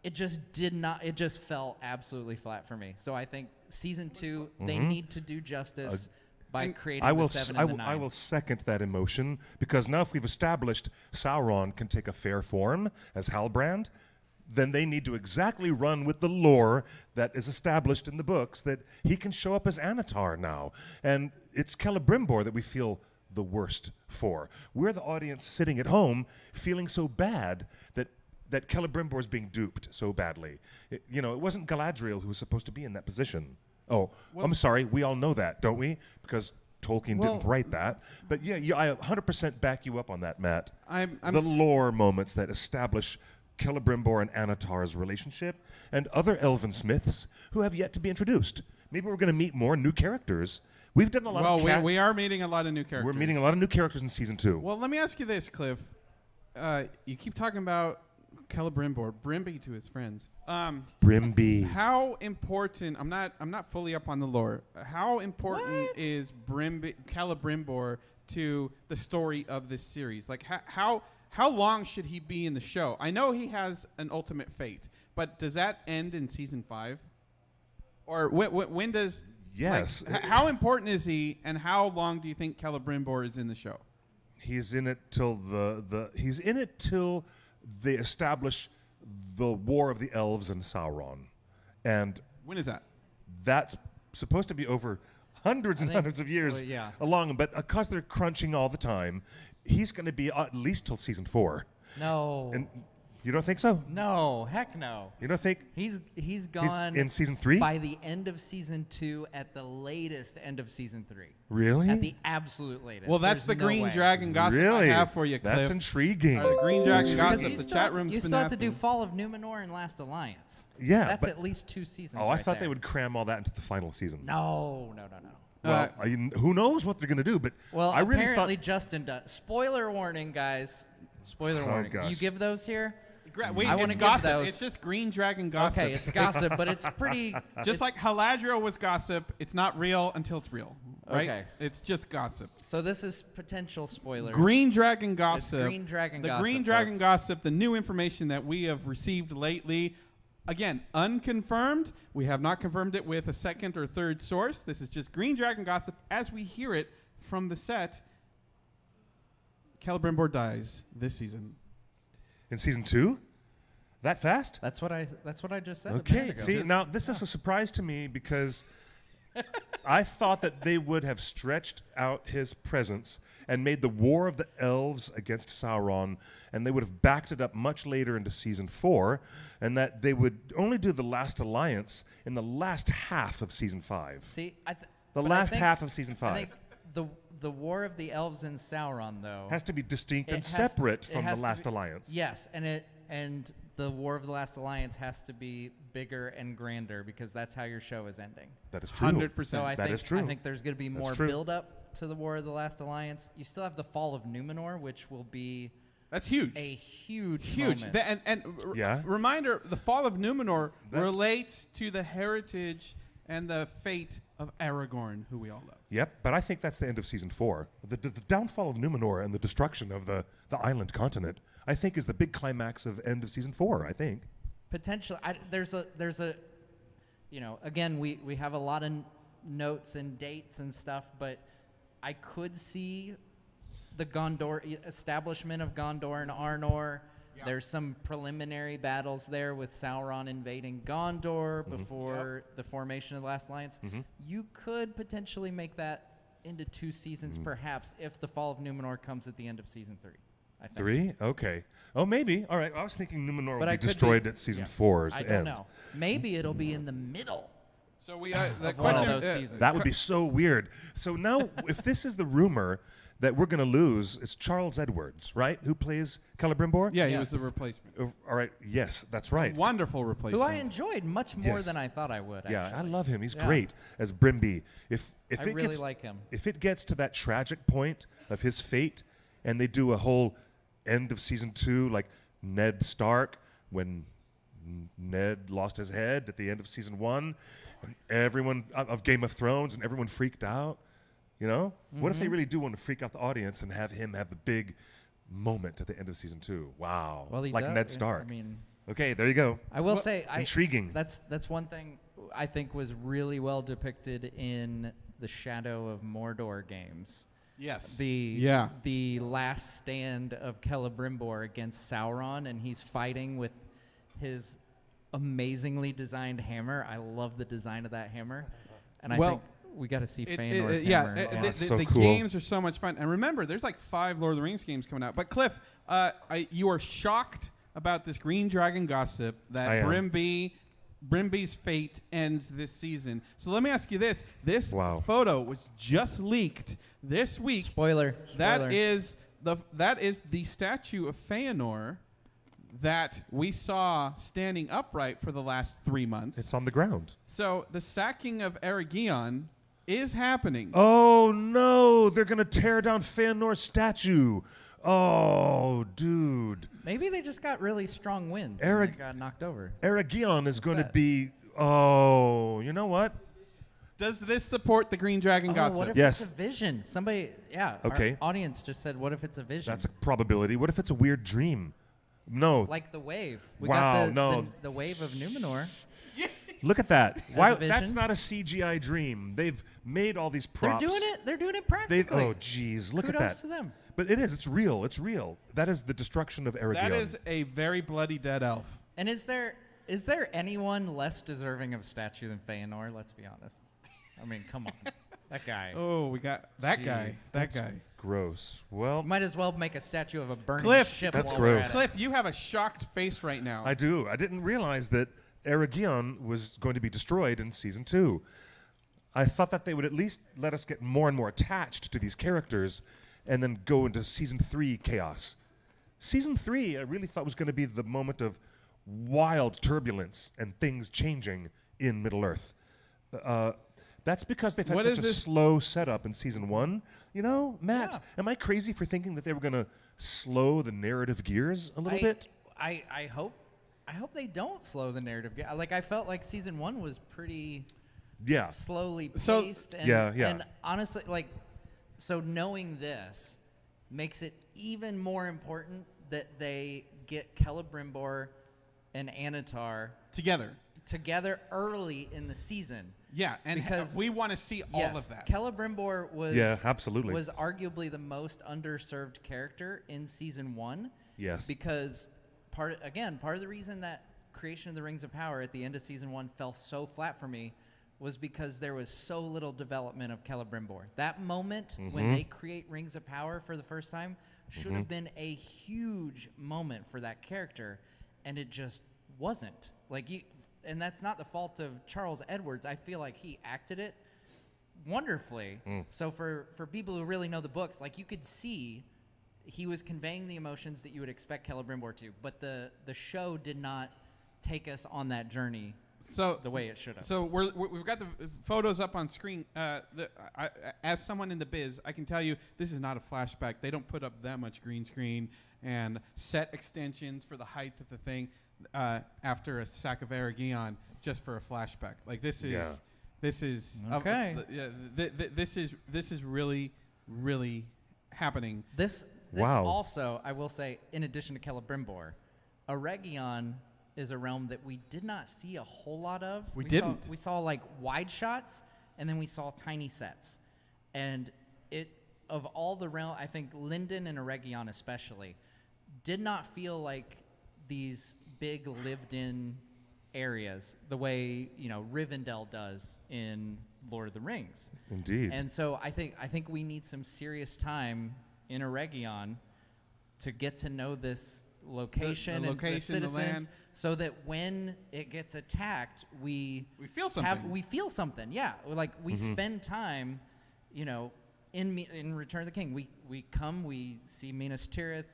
It just fell absolutely flat for me. So I think season 2, they need to do justice by creating the 7 and the 9.
I will second that emotion because now if we've established Sauron can take a fair form as Halbrand, then they need to exactly run with the lore that is established in the books that he can show up as Anatar now. And it's Celebrimbor that we feel the worst for. We're the audience sitting at home feeling so bad that Celebrimbor is being duped so badly. It wasn't Galadriel who was supposed to be in that position. Oh, well, I'm sorry. We all know that, don't we? Because Tolkien didn't write that. But yeah, I 100% back you up on that, Matt. The lore moments that establish Celebrimbor and Anatar's relationship and other elven smiths who have yet to be introduced. Maybe we're going to meet more new characters. We've done a lot of...
Well, we are meeting a lot of new characters.
We're meeting a lot of new characters in Season 2.
Well, let me ask you this, Cliff. You keep talking about Celebrimbor, Brimby to his friends.
Brimby.
How important... I'm not fully up on the lore. How important is Celebrimbor to the story of this series? Like, how long should he be in the show? I know he has an ultimate fate, but does that end in Season 5? Or when does...
Yes.
Like, how important is he, and how long do you think Celebrimbor is in the show?
He's in it till till they establish the War of the Elves and Sauron. And
when is that?
That's supposed to be over hundreds and hundreds of years along. But because they're crunching all the time, he's going to be at least till Season 4.
No.
And you don't think so?
No, heck no.
You don't think
he's gone
in Season 3?
By the end of Season 2, at the latest end of Season 3.
Really?
At the absolute latest.
Well, that's
There's
the
no
Green
way.
Dragon gossip I have for you, Cliff.
That's intriguing.
The Green Dragon
Because
gossip. The chat room's
you
been
still have to
asking.
do Fall of Numenor and Last Alliance.
Yeah,
that's
but
at least 2 seasons.
I
right
thought
there.
they would cram all that into the final season.
No.
Well, who knows what they're going to do? But
well,
I really
apparently
thought
Justin does. Spoiler warning, guys. Spoiler warning. Do you
gosh.
give those here?
Wait,
I want
it's
to give
gossip.
those.
It's just Green Dragon gossip.
Okay, it's gossip, but it's pretty.
Just like Haladriel was gossip, it's not real until it's real, right?
Okay.
It's just gossip.
So this is potential spoilers.
Green Dragon gossip.
Green Dragon
the
gossip,
Green Dragon
folks.
gossip, the new information that we have received lately. Again, unconfirmed. We have not confirmed it with a second or third source. This is just Green Dragon gossip as we hear it from the set. Celebrimbor dies this season.
in Season 2? That fast?
That's what I just said.
Okay. See, now this is a surprise to me because I thought that they would have stretched out his presence and made the War of the Elves against Sauron, and they would have backed it up much later into Season 4, and that they would only do the Last Alliance in the last half of Season 5.
See,
The last half of Season 5.
I think the War of the Elves and Sauron, though,
has to be distinct and
it has-
separate
it
from the
has to
Last
be-
Alliance.
Yes, and the War of the Last Alliance has to be bigger and grander because that's how your show is ending.
That is true.
100%.
So I
That
think
is true.
I think there's going to be
That's
more
true.
build up to the War of the Last Alliance. You still have the Fall of Numenor, which will be
That's huge.
a huge moment.
Yeah.
Reminder, the fall of Numenor
That's-
relates to the heritage and the fate of Aragorn, who we all love.
Yep, but I think that's the end of Season 4. The downfall of Numenor and the destruction of the island continent, I think, is the big climax of end of Season 4, I think.
Potentially, there's a again, we have a lot of notes and dates and stuff, but I could see the Gondor establishment of Gondor and Arnor. Yeah. There's some preliminary battles there with Sauron invading Gondor before the formation of the Last Alliance. You could potentially make that into 2 seasons, perhaps, if the Fall of Numenor comes at the end of Season 3. I think.
3? Okay. Oh, maybe. All right. I was thinking Numenor
But
would
I
be
could
destroyed
be-
at Season
yeah.
4's
I
end.
don't know. Maybe it'll be in the middle.
So we the
one of
question
those seasons.
That would be so weird. So now, if this is the rumor that we're going to lose, it's Charles Edwards, right? Who plays Celebrimbor?
Yeah, he
Yes.
was the replacement.
All right. Yes, that's right.
Wonderful
Who
replacement.
I enjoyed much more
Yes.
than I thought I would.
Yeah, I
actually.
love him. He's
Yeah.
great as Brimby. If
I
it
really
gets
like him.
if it gets to that tragic point of his fate, and they do a whole end of Season 2, like Ned Stark, when Ned lost his head at the end of Season 1, and everyone of Game of Thrones, and everyone freaked out. You know, what if they really do want to freak out the audience and have him have the big moment at the end of Season 2? Wow,
Well, he
like
does-
Ned Stark.
I mean,
Okay, there you go.
I will say,
Intriguing.
That's one thing I think was really well depicted in the Shadow of Mordor games.
Yes.
The last stand of Celebrimbor against Sauron, and he's fighting with his amazingly designed hammer. I love the design of that hammer, and
Well,
I think we got to see Feanor's hammer.
The
cool.
games are so much fun. And remember, there's like 5 Lord of the Rings games coming out. But Cliff, you are shocked about this Green Dragon gossip that Brimby's fate ends this season. So let me ask you this. This photo was just leaked this week.
Spoiler.
That is the statue of Feanor that we saw standing upright for the last 3 months.
It's on the ground.
So the sacking of Aragion is happening.
Oh, no. They're going to tear down Feanor's statue. Oh, dude.
Maybe they just got really strong winds and they got knocked over.
Aragion is going to be... Oh, you know what?
Does this support the Green Dragon gossip?
What if
Yes.
it's a vision? Somebody,
Okay.
Our audience just said, what if it's a vision?
That's a probability. What if it's a weird dream? No.
Like the wave. We
Wow,
got
no.
the wave of Numenor.
Look at that. Why?
a vision?
That's not a CGI dream. They've made all these props.
They're doing it practically.
Oh, geez. Look
Kudos
at that.
to them.
But it is. It's real. It's real. That is the destruction of Aragion.
That is a very bloody dead elf.
And is there anyone less deserving of statue than Feanor? Let's be honest. I mean, come on. That guy.
Oh, we got that guy.
Jeez.
That guy.
Gross. Well,
Might as well make a statue of a burning
Cliff,
ship.
that's
while we're
gross.
at it.
Cliff, you have a shocked face right now.
I do. I didn't realize that Aragion was going to be destroyed in season 2. I thought that they would at least let us get more and more attached to these characters and then go into season 3 chaos. Season 3, I really thought was going to be the moment of wild turbulence and things changing in Middle-earth. That's because they've had such a slow setup in season 1. You know, Matt, am I crazy for thinking that they were going to slow the narrative gears a little bit?
I hope they don't slow the narrative. Like, I felt like season 1 was pretty slowly paced. And honestly, like, so knowing this makes it even more important that they get Celebrimbor and Anatar together early in the season.
Yeah, and because we want to see all of that.
Celebrimbor was
absolutely.
was arguably the most underserved character in season 1.
Yes.
Because part of the reason that Creation of the Rings of Power at the end of season 1 fell so flat for me was because there was so little development of Celebrimbor. That moment when they create Rings of Power for the first time should have been a huge moment for that character, and it just wasn't. And that's not the fault of Charles Edwards. I feel like he acted it wonderfully. So for people who really know the books, like, you could see he was conveying the emotions that you would expect Celebrimbor to, but the show did not take us on that journey the way it should have.
So we've got the photos up on screen. As someone in the biz, I can tell you this is not a flashback. They don't put up that much green screen and set extensions for the height of the thing after a sack of Aragion just for a flashback. Like, this is
okay.
This is really, really happening.
This also, I will say, in addition to Celebrimbor, Aragion is a realm that we did not see a whole lot of. We saw like wide shots, and then we saw tiny sets. And of all the realm, I think Linden and Aragion especially did not feel like these big lived-in areas the way, Rivendell does in Lord of the Rings.
Indeed.
And so I think we need some serious time in Aragion to get to know this location and the citizens,
the land,
so that when it gets attacked, we
feel something.
We feel something. Yeah, like we spend time, in Return of the King. We come, we see Minas Tirith.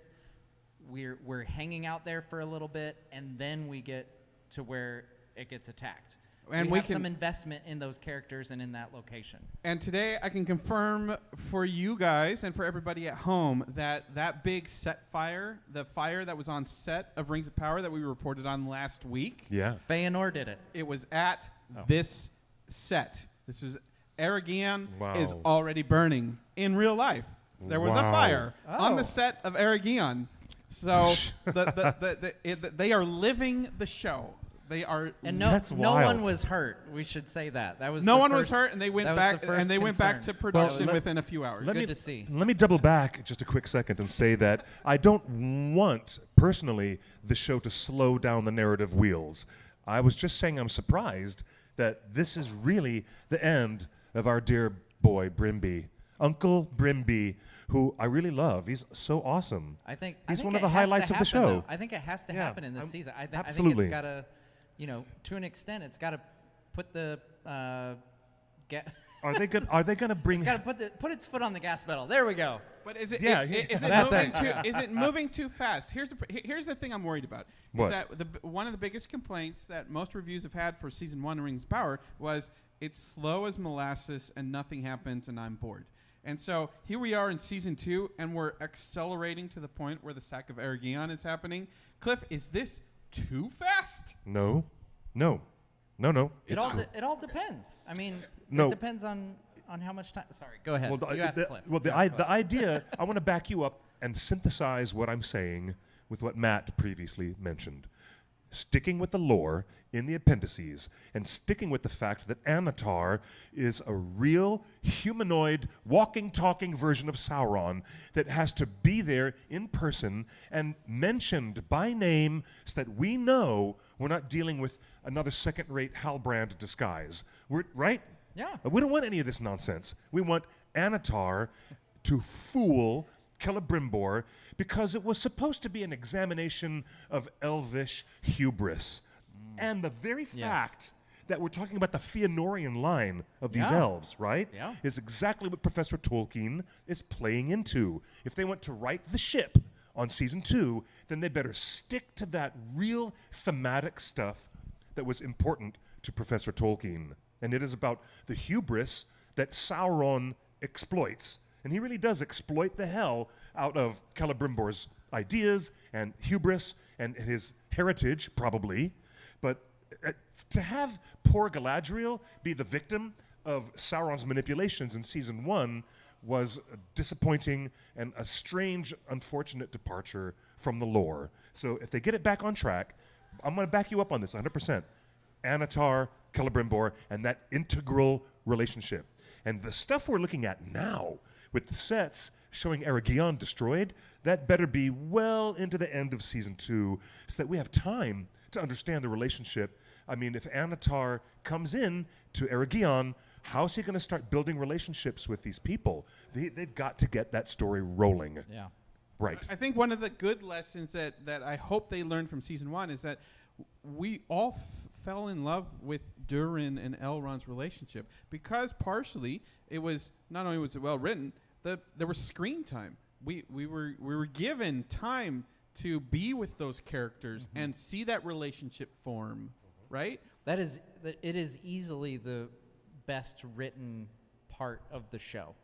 We're hanging out there for a little bit, and then we get to where it gets attacked. And we have some investment in those characters and in that location.
And today I can confirm for you guys and for everybody at home that big set fire, the fire that was on set of Rings of Power that we reported on last week.
Yeah.
Feanor did it.
It was at this set. This was Aragion is already burning in real life. There was a fire on the set of Aragion. So they are living the show. They are.
And
That's
no one
wild.
was hurt. We should say that. That was
No
the
one
first,
was hurt, and they went
that was
back.
the first
And they went back to
concern.
production
Well,
within a few hours.
Good to see.
Let me double back just a quick second and say that I don't want, personally, the show to slow down the narrative wheels. I was just saying I'm surprised that this is really the end of our dear boy, Brimby. Uncle Brimby, who I really love. He's so awesome.
I think
He's
think
one of
it
the
has to
highlights of the
happen,
show.
though. I think it has to
Yeah,
happen in this season. I think
absolutely.
it's got to, to an extent, it's got to put the
Are they going to bring?
It's got to put its foot on the gas pedal. There we go.
But is it
Yeah,
is
that
it moving
thing.
too? Is it moving too fast? Here's the thing I'm worried about.
What?
Is that one of the biggest complaints that most reviews have had for season 1 of Rings of Power was it's slow as molasses and nothing happens and I'm bored. And so here we are in season 2 and we're accelerating to the point where the sack of Aragion is happening. Cliff, is this too fast?
No.
It all depends. I mean,
No.
it depends on how much time. Sorry, go ahead.
Well,
you asked Cliff.
the idea, I want to back you up and synthesize what I'm saying with what Matt previously mentioned. Sticking with the lore in the appendices and sticking with the fact that Anatar is a real humanoid, walking, talking version of Sauron that has to be there in person and mentioned by name so that we know we're not dealing with another second-rate Halbrand disguise. Right?
Yeah.
We don't want any of this nonsense. We want Anatar to fool Celebrimbor because it was supposed to be an examination of elvish hubris. And the very fact that we're talking about the Fëanorian line of these elves, right, is exactly what Professor Tolkien is playing into. If they want to right the ship on season 2, then they better stick to that real thematic stuff that was important to Professor Tolkien. And it is about the hubris that Sauron exploits. And he really does exploit the hell out of Celebrimbor's ideas and hubris and his heritage, probably. But to have poor Galadriel be the victim of Sauron's manipulations in season 1 was disappointing and a strange, unfortunate departure from the lore. So if they get it back on track, I'm going to back you up on this 100%. Anatar, Celebrimbor, and that integral relationship. And the stuff we're looking at now with the sets showing Aragion destroyed, that better be well into the end of season 2 so that we have time to understand the relationship. I mean, if Anatar comes in to Aragion, how's he going to start building relationships with these people? They've got to get that story rolling.
Yeah.
Right.
I think one of the good lessons that I hope they learned from season 1 is that we all fell in love with Durin and Elrond's relationship because partially it was not only was it well written, there was screen time. We were given time to be with those characters and see that relationship form, right?
It is easily the best written part of the show,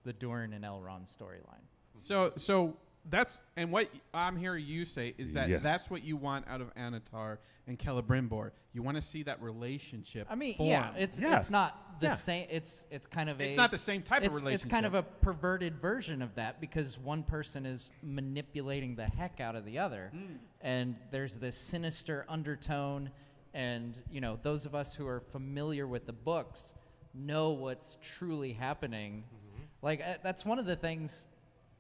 the Durin and Elrond storyline.
So that's and what I'm hearing you say is that
Yes.
that's what you want out of Anatar and Celebrimbor. You want to see that relationship.
I mean,
form.
it's not the
Yeah.
same. It's kind of
It's not the same type of relationship.
It's kind of a perverted version of that because one person is manipulating the heck out of the other, and there's this sinister undertone. And those of us who are familiar with the books know what's truly happening. Like that's one of the things.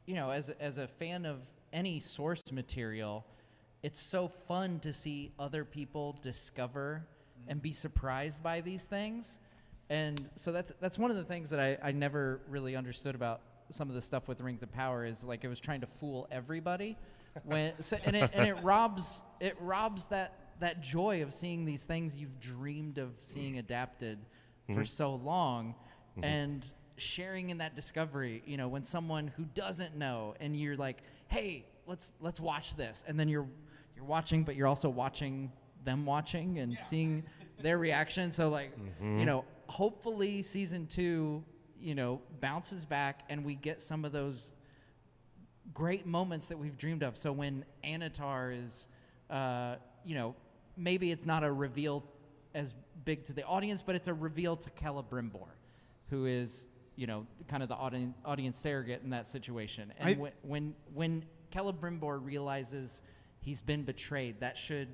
As a fan of any source material, it's so fun to see other people discover and be surprised by these things. And so that's one of the things that I never really understood about some of the stuff with Rings of Power is like it was trying to fool everybody. And it robs that joy of seeing these things you've dreamed of seeing adapted for so long. And sharing in that discovery, when someone who doesn't know and you're like, hey, let's watch this, and then you're watching, but you're also watching them watching and seeing their reaction. So like, hopefully season 2, bounces back and we get some of those great moments that we've dreamed of. So when Anatar is, maybe it's not a reveal as big to the audience, but it's a reveal to Celebrimbor, who is kind of the audience surrogate in that situation. And when Celebrimbor realizes he's been betrayed, that should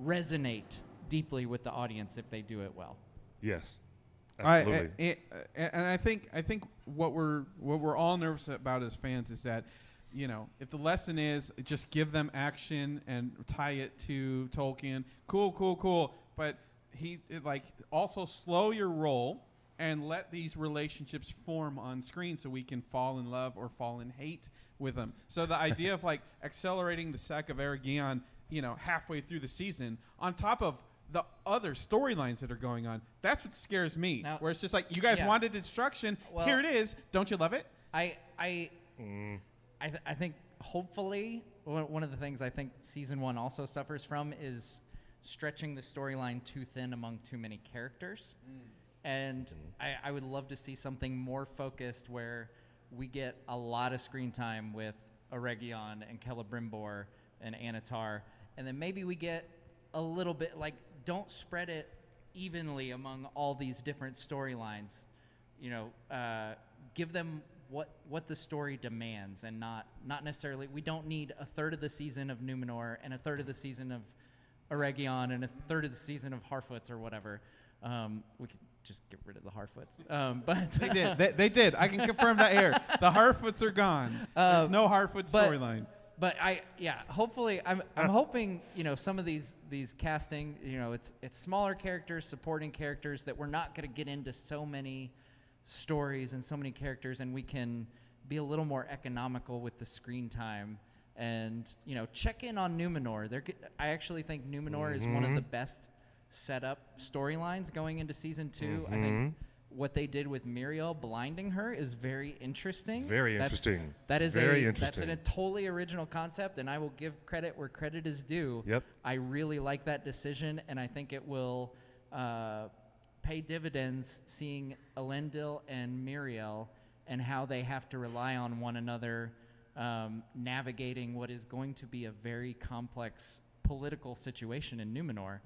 resonate deeply with the audience if they do it well.
Yes, absolutely.
And I think what we're all nervous about as fans is that, if the lesson is just give them action and tie it to Tolkien, cool. But also slow your roll and let these relationships form on screen so we can fall in love or fall in hate with them. So the idea of accelerating the sack of Aragion, halfway through the season on top of the other storylines that are going on, that's what scares me. Now, where it's just you guys wanted destruction. Well, here it is. Don't you love it?
I think hopefully one of the things I think season 1 also suffers from is stretching the storyline too thin among too many characters. And I would love to see something more focused where we get a lot of screen time with Eregion and Celebrimbor and Anatar, and then maybe we get a little bit don't spread it evenly among all these different storylines. Give them what the story demands, and not necessarily. We don't need a third of the season of Numenor and a third of the season of Eregion and a third of the season of Harfoots or whatever. We could just get rid of the Harfoots. But
they did. I can confirm that here. The Harfoots are gone. There's no Harfoot storyline.
But hopefully I'm hoping, some of these casting, it's smaller characters, supporting characters that we're not going to get into so many stories and so many characters, and we can be a little more economical with the screen time and, check in on Numenor. I actually think Numenor is one of the best set up storylines going into season 2. I think what they did with Muriel blinding her is very interesting.
Interesting.
That's a totally original concept, and I will give credit where credit is due.
Yep.
I really like that decision, and I think it will pay dividends seeing Elendil and Muriel and how they have to rely on one another, navigating what is going to be a very complex political situation in Numenor.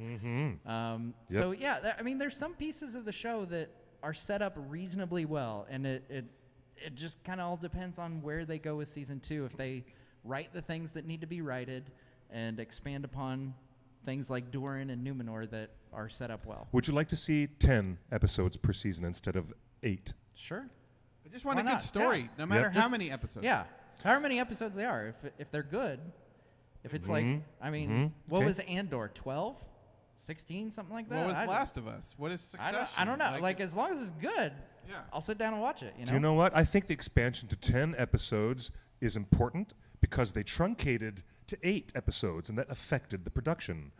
So there's some pieces of the show that are set up reasonably well, and it just kind of all depends on where they go with season 2. If they write the things that need to be righted and expand upon things like Durin and Numenor that are set up well.
Would you like to see 10 episodes per season instead of 8?
Sure.
I just want a good story, no matter how many episodes.
Yeah, however many episodes they are. If they're good, if it's what was Andor, 12? 16, something like that?
What was Last of Us? What is Succession?
I don't know. As long as it's good, I'll sit down and watch it.
Do you know what? I think the expansion to 10 episodes is important because they truncated to 8 episodes, and that affected the production.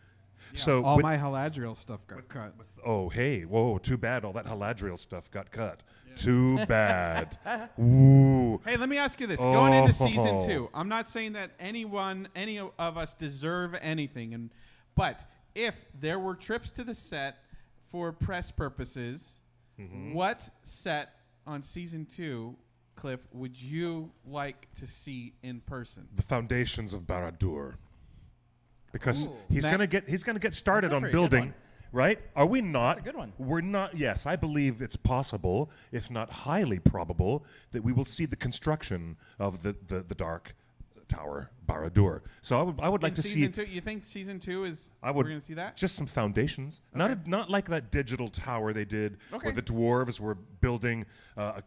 Yeah. So all my Haladriel stuff got cut.
Too bad all that Haladriel stuff got cut. Yeah. Too bad. Ooh.
Hey, let me ask you this. Going into season 2, I'm not saying that any of us deserve anything, but if there were trips to the set for press purposes, what set on season 2, Cliff, would you like to see in person?
The foundations of Barad-dûr. Because he's gonna get started on building, right? Are we not?
That's a good one.
We're not. Yes, I believe it's possible, if not highly probable, that we will see the construction of the Dark Tower, Barad-dûr. So I would like to see.
You think season 2 is?
We're
going to see that?
Just some foundations, not like that digital tower they did, where the dwarves were building, a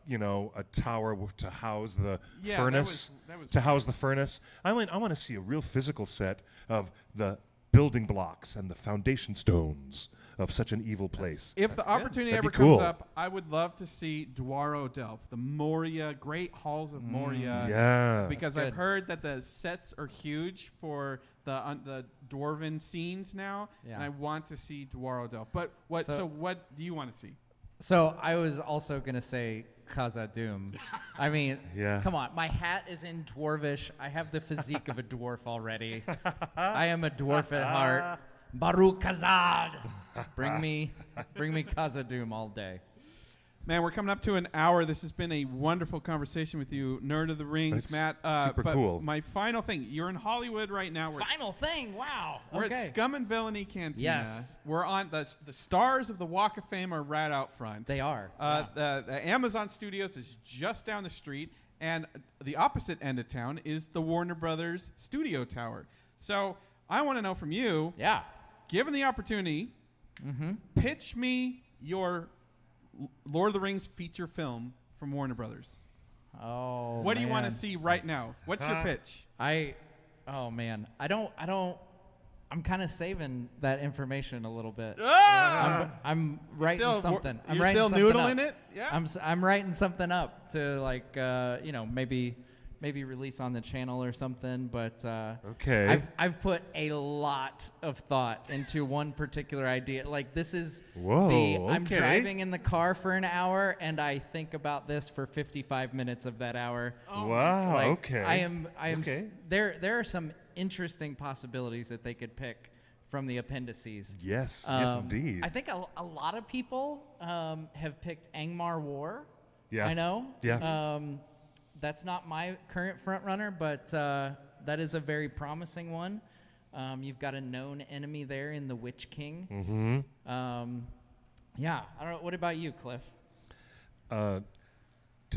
tower to house the furnace.
That was
to house the furnace. I want to see a real physical set of the building blocks and the foundation stones of such an evil place.
If the opportunity ever comes up, I would love to see Dwaro Delph, the Moria, Great Halls of Moria.
Yeah.
Because I've heard that the sets are huge for the dwarven scenes now, and I want to see Dwaro Delph. But what do you want to see?
So I was also going to say Khazad-dûm. I mean, come on. My hat is in dwarvish. I have the physique of a dwarf already. I am a dwarf at heart. Baruch Khazad. Bring me Khazad-dûm all day.
Man, we're coming up to an hour. This has been a wonderful conversation with you, Nerd of the Rings, Matt.
Super cool.
My final thing, you're in Hollywood right now.
Wow.
We're at Scum and Villainy Cantina.
Yes.
We're on the stars of the Walk of Fame are right out front.
They are.
The Amazon Studios is just down the street, and the opposite end of town is the Warner Brothers Studio Tower. So I want to know from you.
Yeah.
Given the opportunity, pitch me your Lord of the Rings feature film from Warner Brothers.
Oh,
what do you want to see right now? What's your pitch?
Oh man, I'm kind of saving that information a little bit. I'm writing something. I'm
you're
writing
still
something
noodling
up.
it? Yeah.
I'm writing something up to like maybe release on the channel or something. But
okay,
I've put a lot of thought into one particular idea. Like this is I'm driving in the car for an hour and I think about this for 55 minutes of that hour.
Oh, wow.
Like,
okay.
I am. Okay. There are some interesting possibilities that they could pick from the appendices.
Yes, yes, indeed.
I think a lot of people have picked Angmar War.
Yeah.
I know.
Yeah.
That's not my current front runner, but that is a very promising one. You've got a known enemy there in the Witch King. Mm-hmm. Yeah. I don't know. What about you, Cliff?
To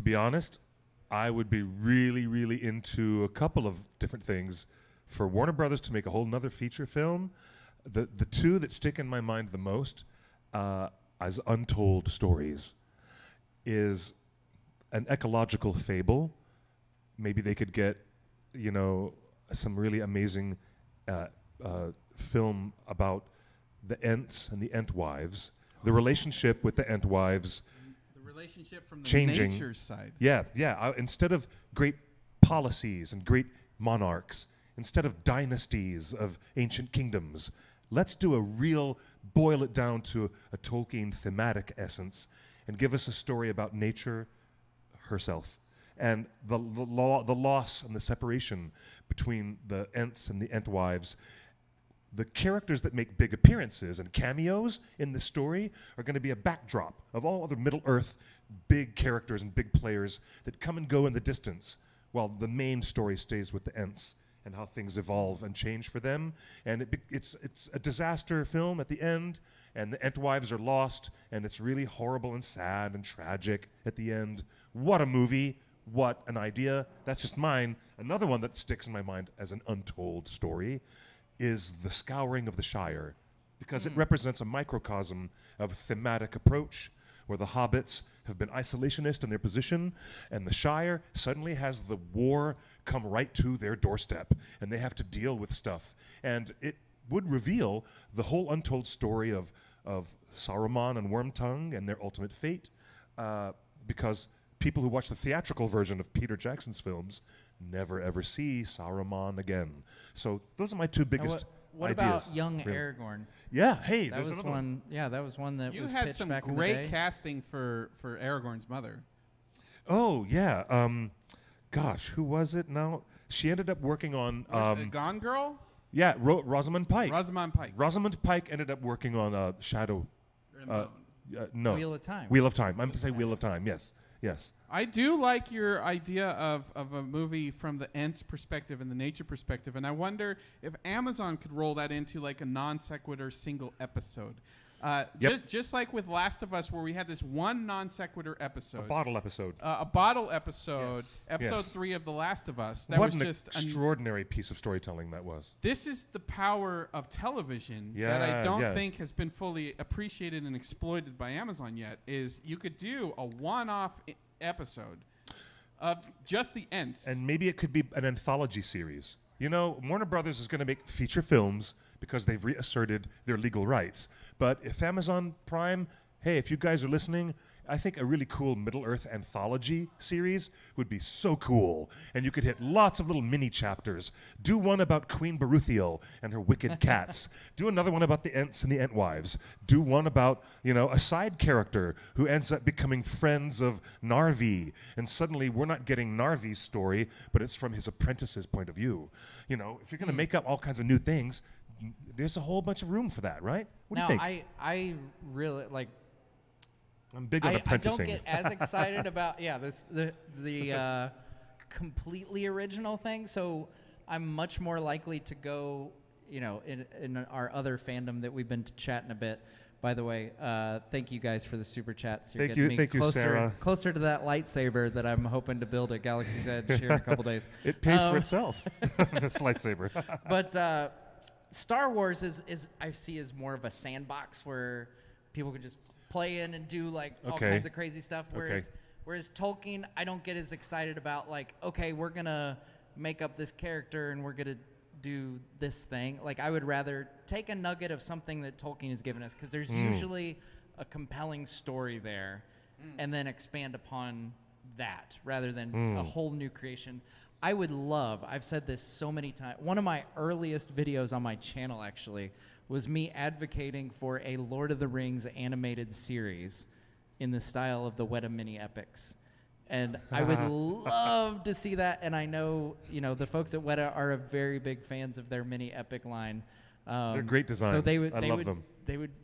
be honest, I would be really, really into a couple of different things. For Warner Brothers to make a whole nother feature film, the two that stick in my mind the most as untold stories is an ecological fable. Maybe they could get, some really amazing film about the Ents and the Entwives, the relationship with the Entwives,
the relationship from the
changing.
nature side.
Yeah. Instead of great policies and great monarchs, instead of dynasties of ancient kingdoms, let's do a real, boil it down to a Tolkien thematic essence and give us a story about nature herself and the loss and the separation between the Ents and the Entwives. The characters that make big appearances and cameos in the story are going to be a backdrop of all other Middle-earth big characters and big players that come and go in the distance while the main story stays with the Ents and how things evolve and change for them. And it's a disaster film at the end, and the Entwives are lost, and it's really horrible and sad and tragic at the end. What a movie. What an idea. That's just mine. Another one that sticks in my mind as an untold story is The Scouring of the Shire, because it represents a microcosm of a thematic approach where the hobbits have been isolationist in their position, and the Shire suddenly has the war come right to their doorstep, and they have to deal with stuff. And it would reveal the whole untold story of Saruman and Wormtongue and their ultimate fate, because people who watch the theatrical version of Peter Jackson's films never ever see Saruman again. So those are my two biggest
What
ideas.
about young Aragorn?
Yeah, hey,
That
there's
was
another
one. Yeah, that was one that
You
was
had
pitched
some
back in the
great
day.
casting for Aragorn's mother.
Oh, yeah. Gosh, who was it now? She ended up working on...
Was it Gone Girl?
Yeah, Rosamund Pike.
Rosamund Pike.
Rosamund Pike ended up working on Shadow... no.
Wheel of Time.
Wheel of Time. I'm to say Wheel of Time, yes. Yes.
I do like your idea of a movie from the Ents perspective and the nature perspective, and I wonder if Amazon could roll that into like a non sequitur single episode. Just like with Last of Us, where we had this one non sequitur episode.
A bottle episode.
A bottle episode.
Yes.
Episode
Yes.
3 of The Last of Us. That
What
was
an
just
extraordinary piece of storytelling that was.
This is the power of television
Yeah,
that I don't
yeah.
think has been fully appreciated and exploited by Amazon yet. Is you could do a one-off episode of just the Ents.
And maybe it could be an anthology series. You know, Warner Brothers is going to make feature films because they've reasserted their legal rights. But if Amazon Prime, hey, if you guys are listening, I think a really cool Middle-earth anthology series would be so cool. And you could hit lots of little mini chapters. Do one about Queen Baruthiel and her wicked cats. Do another one about the Ents and the Entwives. Do one about, a side character who ends up becoming friends of Narvi. And suddenly we're not getting Narvi's story, but it's from his apprentice's point of view. If you're going to make up all kinds of new things, there's a whole bunch of room for that, right? What do you think?
I really like.
I'm big on apprenticing.
I don't get as excited about the completely original thing. So I'm much more likely to go, in our other fandom that we've been chatting a bit. By the way, thank you guys for the super chats. You're getting me
thank you, Sarah.
Closer to that lightsaber that I'm hoping to build at Galaxy's Edge here in a couple days.
It pays for itself. This lightsaber.
But Star Wars is I see as more of a sandbox where people can just play in and do like all kinds of crazy stuff. Whereas Tolkien, I don't get as excited about like, okay, we're gonna make up this character and we're gonna do this thing. Like I would rather take a nugget of something that Tolkien has given us, because there's usually a compelling story there, and then expand upon that rather than a whole new creation. I would love, I've said this so many times, one of my earliest videos on my channel actually was me advocating for a Lord of the Rings animated series in the style of the Weta mini epics. And I would love to see that. And I know, the folks at Weta are very big fans of their mini epic line.
They're great designs.
So they would,
I love them.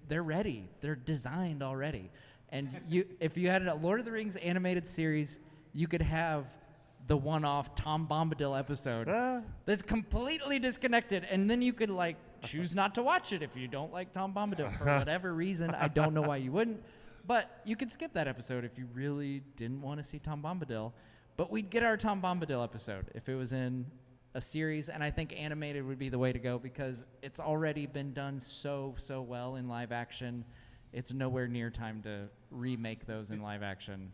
They're ready. They're designed already. And if you had a Lord of the Rings animated series, you could have the one-off Tom Bombadil episode that's completely disconnected, and then you could like choose not to watch it if you don't like Tom Bombadil for whatever reason. I don't know why you wouldn't, but you could skip that episode if you really didn't want to see Tom Bombadil. But we'd get our Tom Bombadil episode if it was in a series, and I think animated would be the way to go because it's already been done so well in live action. It's nowhere near time to remake those in live action.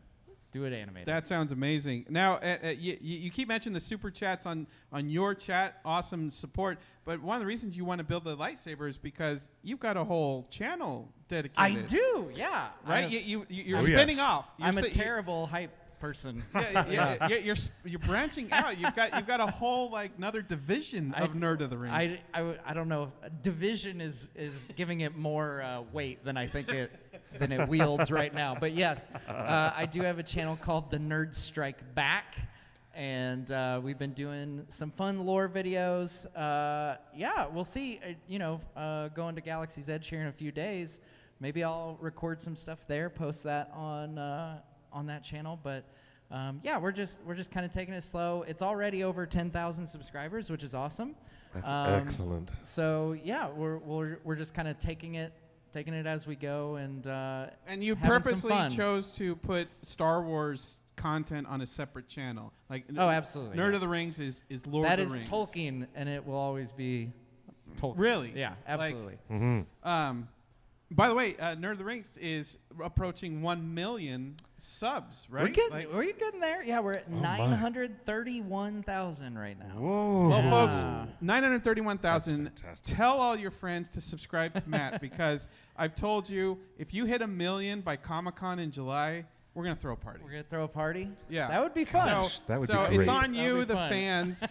Do it animated.
That sounds amazing. Now, you keep mentioning the super chats on your chat. Awesome support. But one of the reasons you want to build the lightsaber is because you've got a whole channel dedicated.
I do, yeah.
Right? You're spinning off.
I'm a terrible hype person.
You're branching out. You've got a whole like another division of Nerd of the Rings.
I don't know. Division is giving it more weight than I think it wields right now. But yes, I do have a channel called The Nerd Strike Back, and we've been doing some fun lore videos. We'll see. Going to Galaxy's Edge here in a few days. Maybe I'll record some stuff there, post that on that channel. But we're just kind of taking it slow. It's already over 10,000 subscribers, which is awesome.
That's excellent.
So yeah, we're just kind of taking it as we go, and
you purposely chose to put Star Wars content on a separate channel. Like
absolutely.
Nerd of the Rings is Lord of the Rings.
That is Tolkien, and it will always be Tolkien.
Really?
Yeah, absolutely.
By the way, Nerd of the Rings is approaching 1 million subs, right?
We're getting there. Yeah, we're at 931,000 right now.
Whoa.
Well, folks, 931,000. Tell all your friends to subscribe to Matt because I've told you, if you hit 1 million by Comic-Con in July, we're going to throw a party.
We're going to throw a party?
Yeah.
That would be fun.
That would be great.
It's on you, the fans.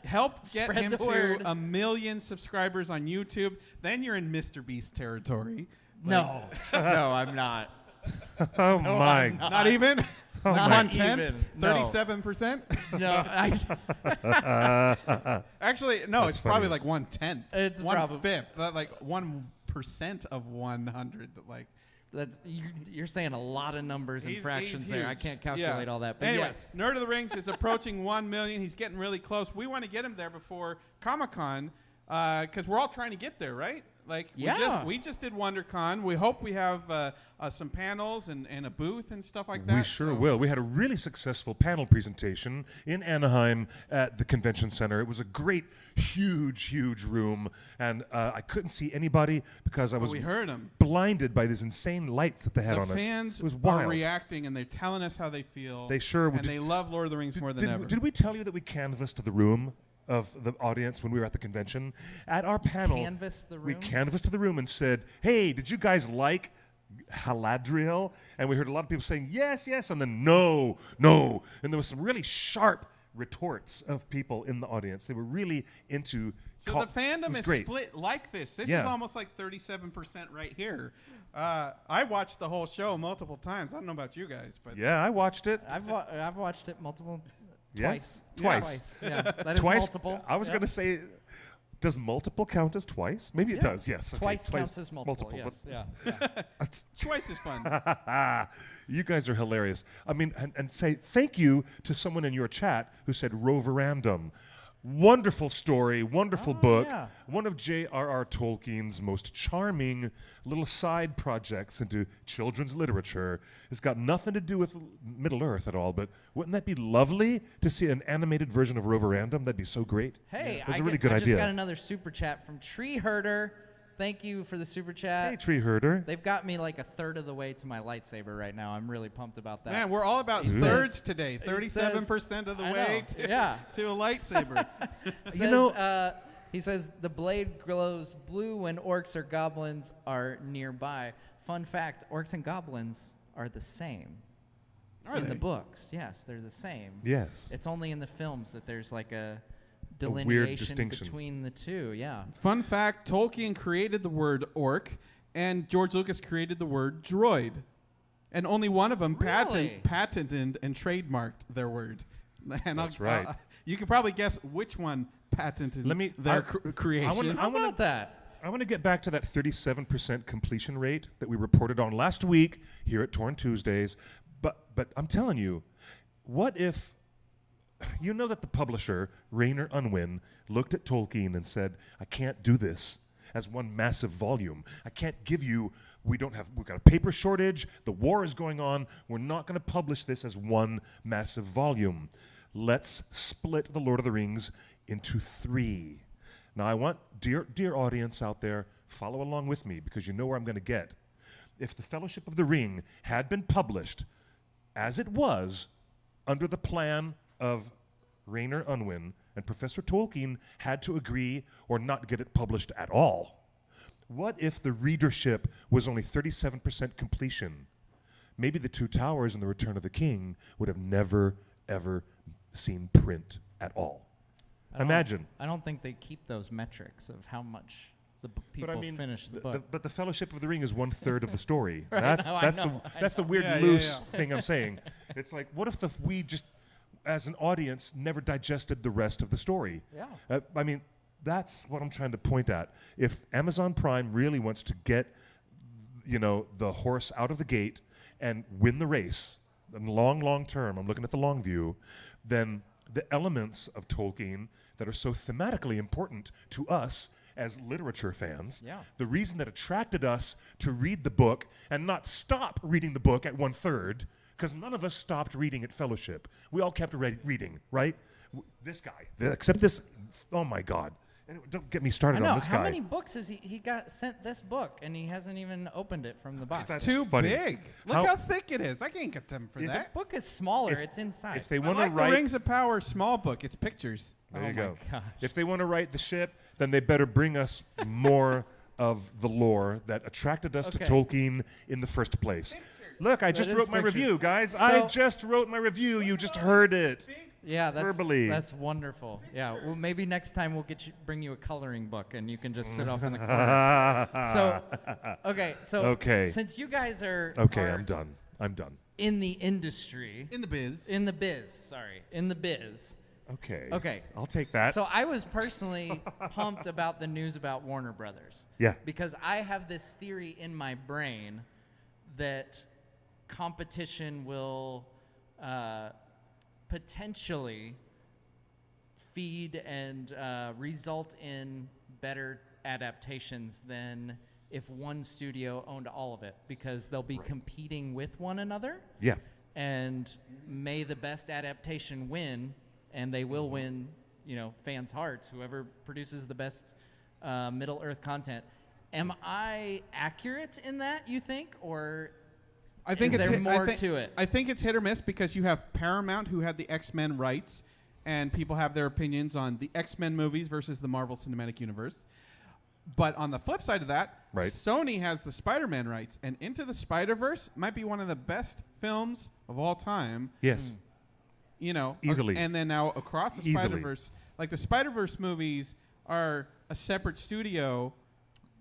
Help get
Spread
him
the
to
word.
1 million subscribers on YouTube. Then you're in Mr. Beast territory.
No, I'm not.
Oh my!
Not even.
Not
1/10?
even. No.
37%?
No,
Actually, no.
That's
It's probably
funny.
like 1/10.
It's
1/5. Like 1% of 100. Like
you're saying a lot of numbers and fractions
he's
there. I
huge.
can't calculate all that. But
anyway,
yes,
Nerd of the Rings is approaching 1 million. He's getting really close. We want to get him there before Comic-Con because we're all trying to get there, right? Like we just did WonderCon. We hope we have some panels and a booth and stuff like that.
We sure will. We had a really successful panel presentation in Anaheim at the convention center. It was a great, huge room, and I couldn't see anybody because I was
we heard them.
blinded by these insane lights that they had on
The
us.
fans
It was
are
wild.
reacting, and they're telling us how they feel.
They sure
and
would.
they love Lord of the Rings more than ever.
Did we tell you that we canvassed the room of the audience when we were at the convention? At our panel,
canvassed the room?
We canvassed the room and said, "Hey, did you guys like Haladriel?" And we heard a lot of people saying yes, and then no. And there was some really sharp retorts of people in the audience. They were really into.
So the fandom is split like this. This is almost like 37% right here. I watched the whole show multiple times. I don't know about you guys, but
yeah, I watched it.
I've watched it multiple.
Twice.
Yeah, that is multiple.
I was going to say, does multiple count as twice? Maybe it does, yes.
Twice counts as multiple, yes. Yeah.
twice is fun.
You guys are hilarious. I mean, and say thank you to someone in your chat who said Roverandom. Wonderful story, wonderful book.
yeah.
One of J.R.R. Tolkien's most charming little side projects into children's literature. It's got nothing to do with Middle-earth at all, but wouldn't that be lovely to see an animated version of Roverandom? That'd be so great.
Hey,
That's
I
a really good
just
idea.
got another super chat from Tree Herder. Thank you for the super chat.
Hey, Tree Herder.
They've got me like a third of the way to my lightsaber right now. I'm really pumped about that.
Man, we're all about
He
thirds
says-
today.
he
37% of the
I
way
know,
to,
yeah.
to a lightsaber.
Says, he says the blade glows blue when orcs or goblins are nearby. Fun fact: orcs and goblins are the same in the books. Yes, they're the same.
Yes.
It's only in the films that there's like a
weird
delineation
distinction.
between the two. Yeah.
Fun fact, Tolkien created the word orc, and George Lucas created the word droid. And only one of them
Really?
patented and trademarked their word. And
That's right.
You can probably guess which one patented their creation.
How about that?
I want to get back to that 37% completion rate that we reported on last week here at Torn Tuesdays. But I'm telling you, what if you know that the publisher, Rainer Unwin, looked at Tolkien and said, I can't do this as one massive volume. I can't give you, we've got a paper shortage, the war is going on, we're not going to publish this as one massive volume. Let's split The Lord of the Rings into 3. Now I want, dear audience out there, follow along with me because you know where I'm going to get. If the Fellowship of the Ring had been published as it was under the plan of Rainer Unwin, and Professor Tolkien had to agree or not get it published at all. What if the readership was only 37% completion? Maybe The Two Towers and The Return of the King would have never, ever seen print at all. Imagine.
I don't think they keep those metrics of how much the people finish the book.
But the Fellowship of the Ring is 1/3 of the story.
Right,
That's the weird loose thing I'm saying. It's like, what if we just, as an audience, never digested the rest of the story?
Yeah.
That's what I'm trying to point at. If Amazon Prime really wants to get, the horse out of the gate and win the race, in the long term, I'm looking at the long view, then the elements of Tolkien that are so thematically important to us as literature fans, the reason that attracted us to read the book and not stop reading the book at 1/3, because none of us stopped reading at Fellowship. We all kept reading, right? This guy, except this, oh my God. Anyway, don't get me started on this guy.
How many books has he got sent this book, and he hasn't even opened it from the box?
That's
too
funny.
big. Look how thick it is. I can't get them for that.
The book is smaller. It's inside.
If they
I
want to
like
write,
the Rings of Power small book. It's pictures.
there you go.
gosh.
If they want to write the ship, then they better bring us more of the lore that attracted us to
Okay.
Tolkien in the first place. Look, I just
is
wrote my
pictures.
review, guys. I
So-
just wrote my review. You just heard it.
Yeah,
verbally.
That's wonderful. Yeah, well, maybe next time we'll bring you a coloring book, and you can just sit off in the corner.
Okay.
Since you guys are
Okay,
are
I'm done.
in the industry,
In the biz.
in the biz.
Okay.
Okay.
I'll take that.
So I was personally pumped about the news about Warner Brothers.
Yeah.
Because I have this theory in my brain that competition will potentially feed and result in better adaptations than if one studio owned all of it, because they'll be competing with one another.
Yeah.
And may the best adaptation win, and they will win, fans' hearts, whoever produces the best Middle-earth content. Am I accurate in that, you think, or
I think
is
it's
there more to it?
I think it's hit or miss because you have Paramount, who had the X-Men rights, and people have their opinions on the X-Men movies versus the Marvel Cinematic Universe. But on the flip side of that,
Right.
Sony has the Spider-Man rights, and Into the Spider-Verse might be one of the best films of all time.
Yes. Easily.
And then now across the
Easily.
Spider-Verse, like the Spider-Verse movies are a separate studio,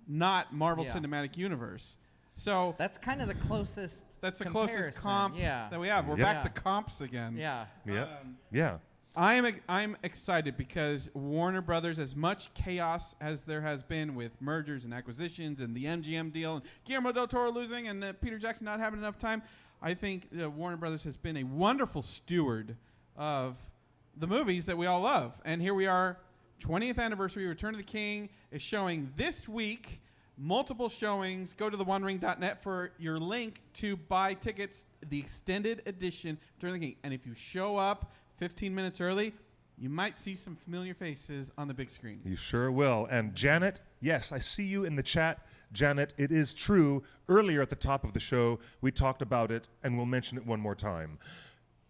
not Marvel
Yeah.
Cinematic Universe. So
That's kind of the closest.
that's the closest
comparison.
comp
Yeah.
that we have. We're
Yep.
back to comps again.
Yeah.
Yeah.
Um,
Yeah.
I'm excited because Warner Brothers, as much chaos as there has been with mergers and acquisitions and the MGM deal and Guillermo del Toro losing and Peter Jackson not having enough time, I think Warner Brothers has been a wonderful steward of the movies that we all love. And here we are, 20th anniversary, Return of the King is showing this week. Multiple showings. Go to theonering.net for your link to buy tickets, the extended edition, Return of the King. And if you show up 15 minutes early, you might see some familiar faces on the big screen.
You sure will. And Janet, yes, I see you in the chat. Janet, it is true. Earlier at the top of the show, we talked about it, and we'll mention it one more time.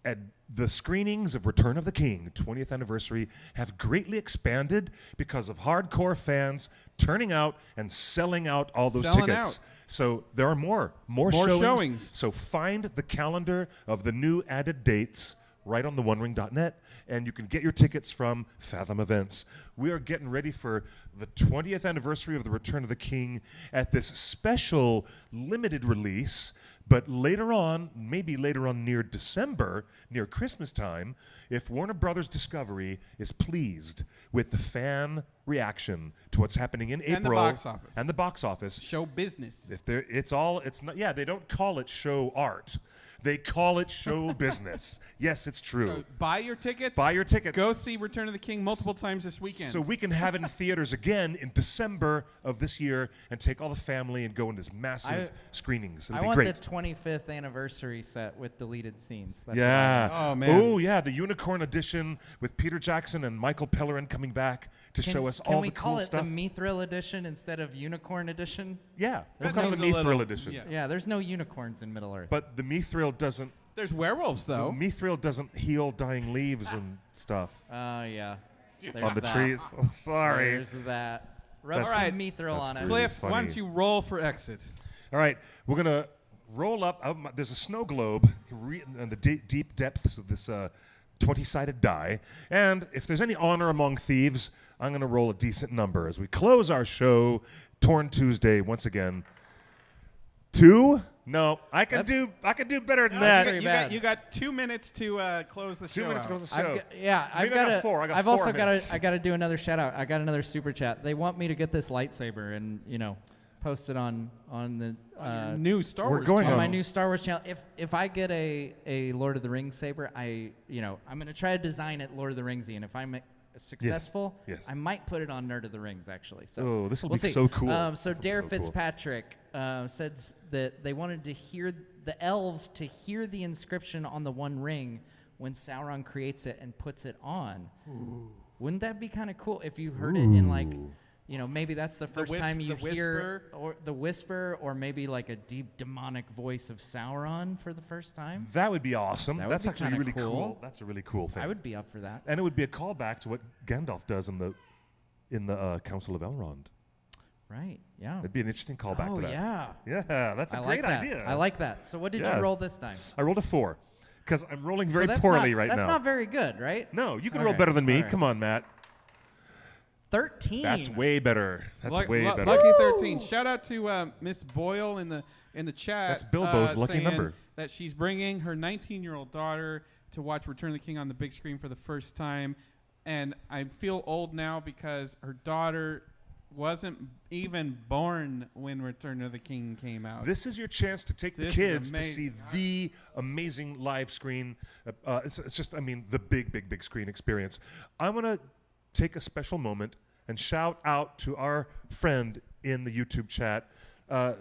At the screenings of Return of the King 20th anniversary have greatly expanded because of hardcore fans turning out and selling out all those tickets. So there are more showings. So find the calendar of the new added dates right on theonering.net, and you can get your tickets from Fathom Events. We are getting ready for the 20th anniversary of the Return of the King at this special limited release. But later on, maybe later on near December, near Christmas time, if Warner Brothers Discovery is pleased with the fan reaction to what's happening in April.
And the box office.
And the box office.
Show business.
If they're, it's not, yeah, they don't call it show art. They call it show business. Yes, it's true.
So buy your tickets.
Buy your tickets.
Go see Return of the King multiple times this weekend.
So we can have it in theaters again in December of this year and take all the family and go in this massive screenings. It'll
I
be
want
great.
the 25th anniversary set with deleted scenes. That's
Yeah.
Oh, man.
Oh, yeah. The Unicorn Edition with Peter Jackson and Michael Pellerin coming back to show us all the cool stuff.
Can we call it the Mithril Edition instead of Unicorn Edition?
Yeah. We'll
That
call it the
seems a
Mithril
little-
Edition.
yeah.
Yeah, there's no unicorns in Middle Earth.
But the Mithril doesn't.
There's werewolves, though.
The Mithril doesn't heal dying leaves and stuff
Yeah. There's
on the
that.
trees. Oh, sorry.
There's that. Rub
That's-
some
Alright,
Mithril
that's
on it.
really
Cliff, why
funny.
don't you roll for exit?
All right, we're gonna roll up. There's a snow globe in the deep depths of this 20-sided die, and if there's any honor among thieves, I'm gonna roll a decent number as we close our show. Torn Tuesday once again. 2? No, I can do better than that.
very bad.
You got 2 minutes to close the
2
show
minutes
out.
to close the show.
I've
Maybe I got 4. I got
I've
4
also got
minutes.
to. I got to do another shout out. I got another super chat. They want me to get this lightsaber and post it on the
New Star
we're
Wars
going
channel.
on my new Star Wars channel. If I get a Lord of the Rings saber, I'm gonna try to design it Lord of the Ringsy, and if I'm successful,
Yes.
I might put it on Nerd of the Rings actually. So
Oh, this will
we'll
be
see.
so cool.
So
This will be
Dare
so cool.
Fitzpatrick said that they wanted to hear the elves to hear the inscription on the One Ring when Sauron creates it and puts it on.
Ooh.
Wouldn't that be kind of cool if you heard it in like,
Ooh.
maybe that's the first time you
the
hear or the whisper, or maybe like a deep demonic voice of Sauron for the first time?
That would be awesome.
That would
That's
be
actually
kinda
really
cool.
cool. That's a really cool thing.
I would be up for that.
And it would be a callback to what Gandalf does in the Council of Elrond.
Right. Yeah.
It'd be an interesting callback
Oh
to that.
yeah.
Yeah, that's a
I
great
like that.
idea.
I like that. So what did
Yeah.
you roll this time?
I rolled a 4 because I'm rolling
So
very
that's
poorly
not,
right
that's
now.
not very good, right?
No, you can roll
Okay,
better than me.
all right.
Come on, Matt.
13.
That's way better. That's way better.
Lucky 13. Shout out to Miss Boyle in the chat.
That's Bilbo's lucky
saying
number.
That she's bringing her 19-year-old daughter to watch Return of the King on the big screen for the first time, and I feel old now because her daughter wasn't even born when Return of the King came out.
This is your chance to take the
This is
kids to
amazing.
see the amazing live screen. It's just, the big screen experience. I want to take a special moment and shout out to our friend in the YouTube chat,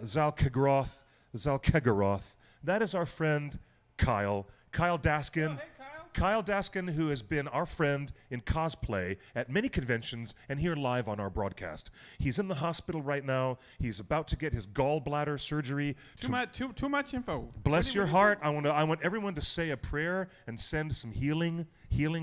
Zal Kegaroth. That is our friend Kyle Daskin.
Oh, hey, Kyle.
Kyle Daskin, who has been our friend in cosplay at many conventions and here live on our broadcast. He's in the hospital right now. He's about to get his gallbladder surgery.
Too much info.
Bless your heart. I want everyone to say a prayer and send some healing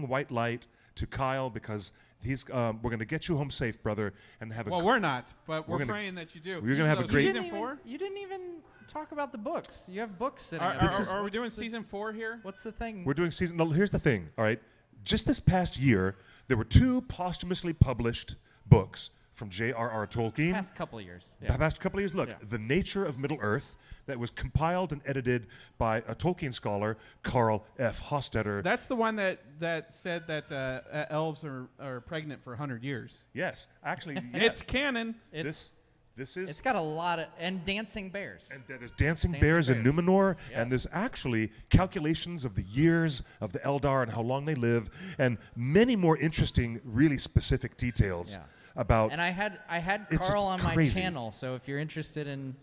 white light to Kyle, because we're going to get you home safe, brother, and have a.
Well, we're not, but we're
gonna-
praying that you do.
we're gonna have a great-
season 4.
You didn't even talk about the books. You have books sitting.
Are,
up
are,
there.
are we
What's
doing
the-
season 4 here?
What's the thing?
We're doing season. No, here's the thing. All right, just this past year, there were 2 posthumously published books from J.R.R. Tolkien.
Past couple of years.
The
Yeah.
past couple of years. Look,
Yeah.
The Nature of Middle-earth, that was compiled and edited by a Tolkien scholar, Carl F. Hostetter.
That's the one that said that elves are pregnant for 100 years.
Yes, actually, yeah.
It's canon.
It's It's got a lot of and dancing bears.
And there's dancing bears in Numenor,
Yes.
and there's actually calculations of the years of the Eldar and how long they live, and many more interesting, really specific details about.
And I had
It's
Carl
just
on my
crazy.
channel, so if you're interested in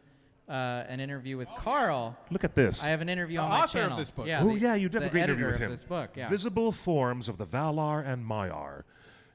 an interview with Carl,
Look at this.
I have an interview
The
on my
author of
channel.
this book.
Yeah,
Oh,
the-
yeah, you did have
the
a great interview
editor
with
of
him.
this book, yeah.
Visible forms of the Valar and Maiar.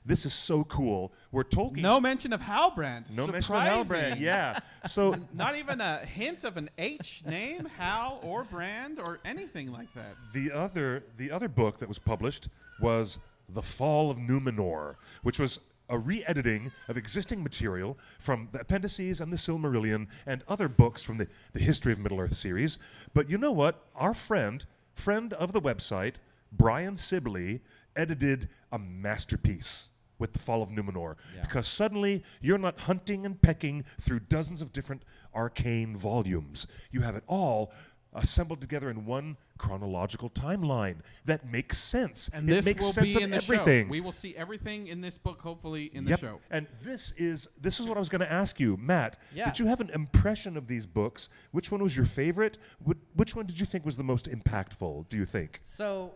This is so cool. Where Tolkien.
No mention of Halbrand.
No mention of
Surprising.
Halbrand. Yeah. So
Not even a hint of an H name, Hal or Brand or anything like that.
the other book that was published was The Fall of Numenor, which was a re-editing of existing material from the Appendices and the Silmarillion and other books from the History of Middle-earth series. But you know what? Our friend of the website, Brian Sibley, edited a masterpiece with The Fall of Numenor, because suddenly you're not hunting and pecking through dozens of different arcane volumes. You have it all assembled together in one chronological timeline that makes sense.
And
it
this
makes
will
sense
be
of
in the
everything.
show. We will see everything in this book, hopefully, in the
Yep.
show.
And this is what I was going to ask you, Matt.
Yes.
Did you have an impression of these books? Which one was your favorite? Which one did you think was the most impactful? Do you think?
So,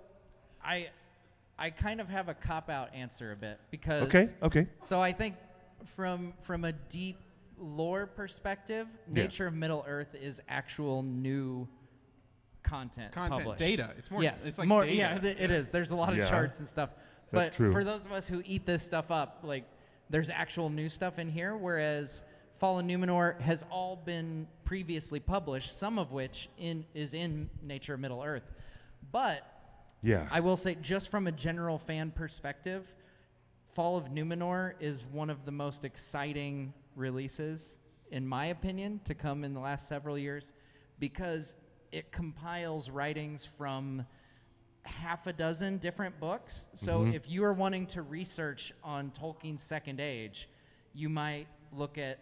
I kind of have a cop-out answer a bit because
Okay.
So I think from a deep lore perspective,
Yeah.
Nature of Middle Earth is actual new content published.
data. It's more.
Yes,
It's like
more.
data.
Yeah, it is. There's a lot of
Yeah.
charts and stuff.
That's
But
true.
for those of us who eat this stuff up, like there's actual new stuff in here, whereas Fall of Numenor has all been previously published, some of which is in Nature of Middle Earth. But
Yeah.
I will say, just from a general fan perspective, Fall of Numenor is one of the most exciting releases, in my opinion, to come in the last several years, because it compiles writings from half a dozen different books. So if you are wanting to research on Tolkien's Second Age, you might look at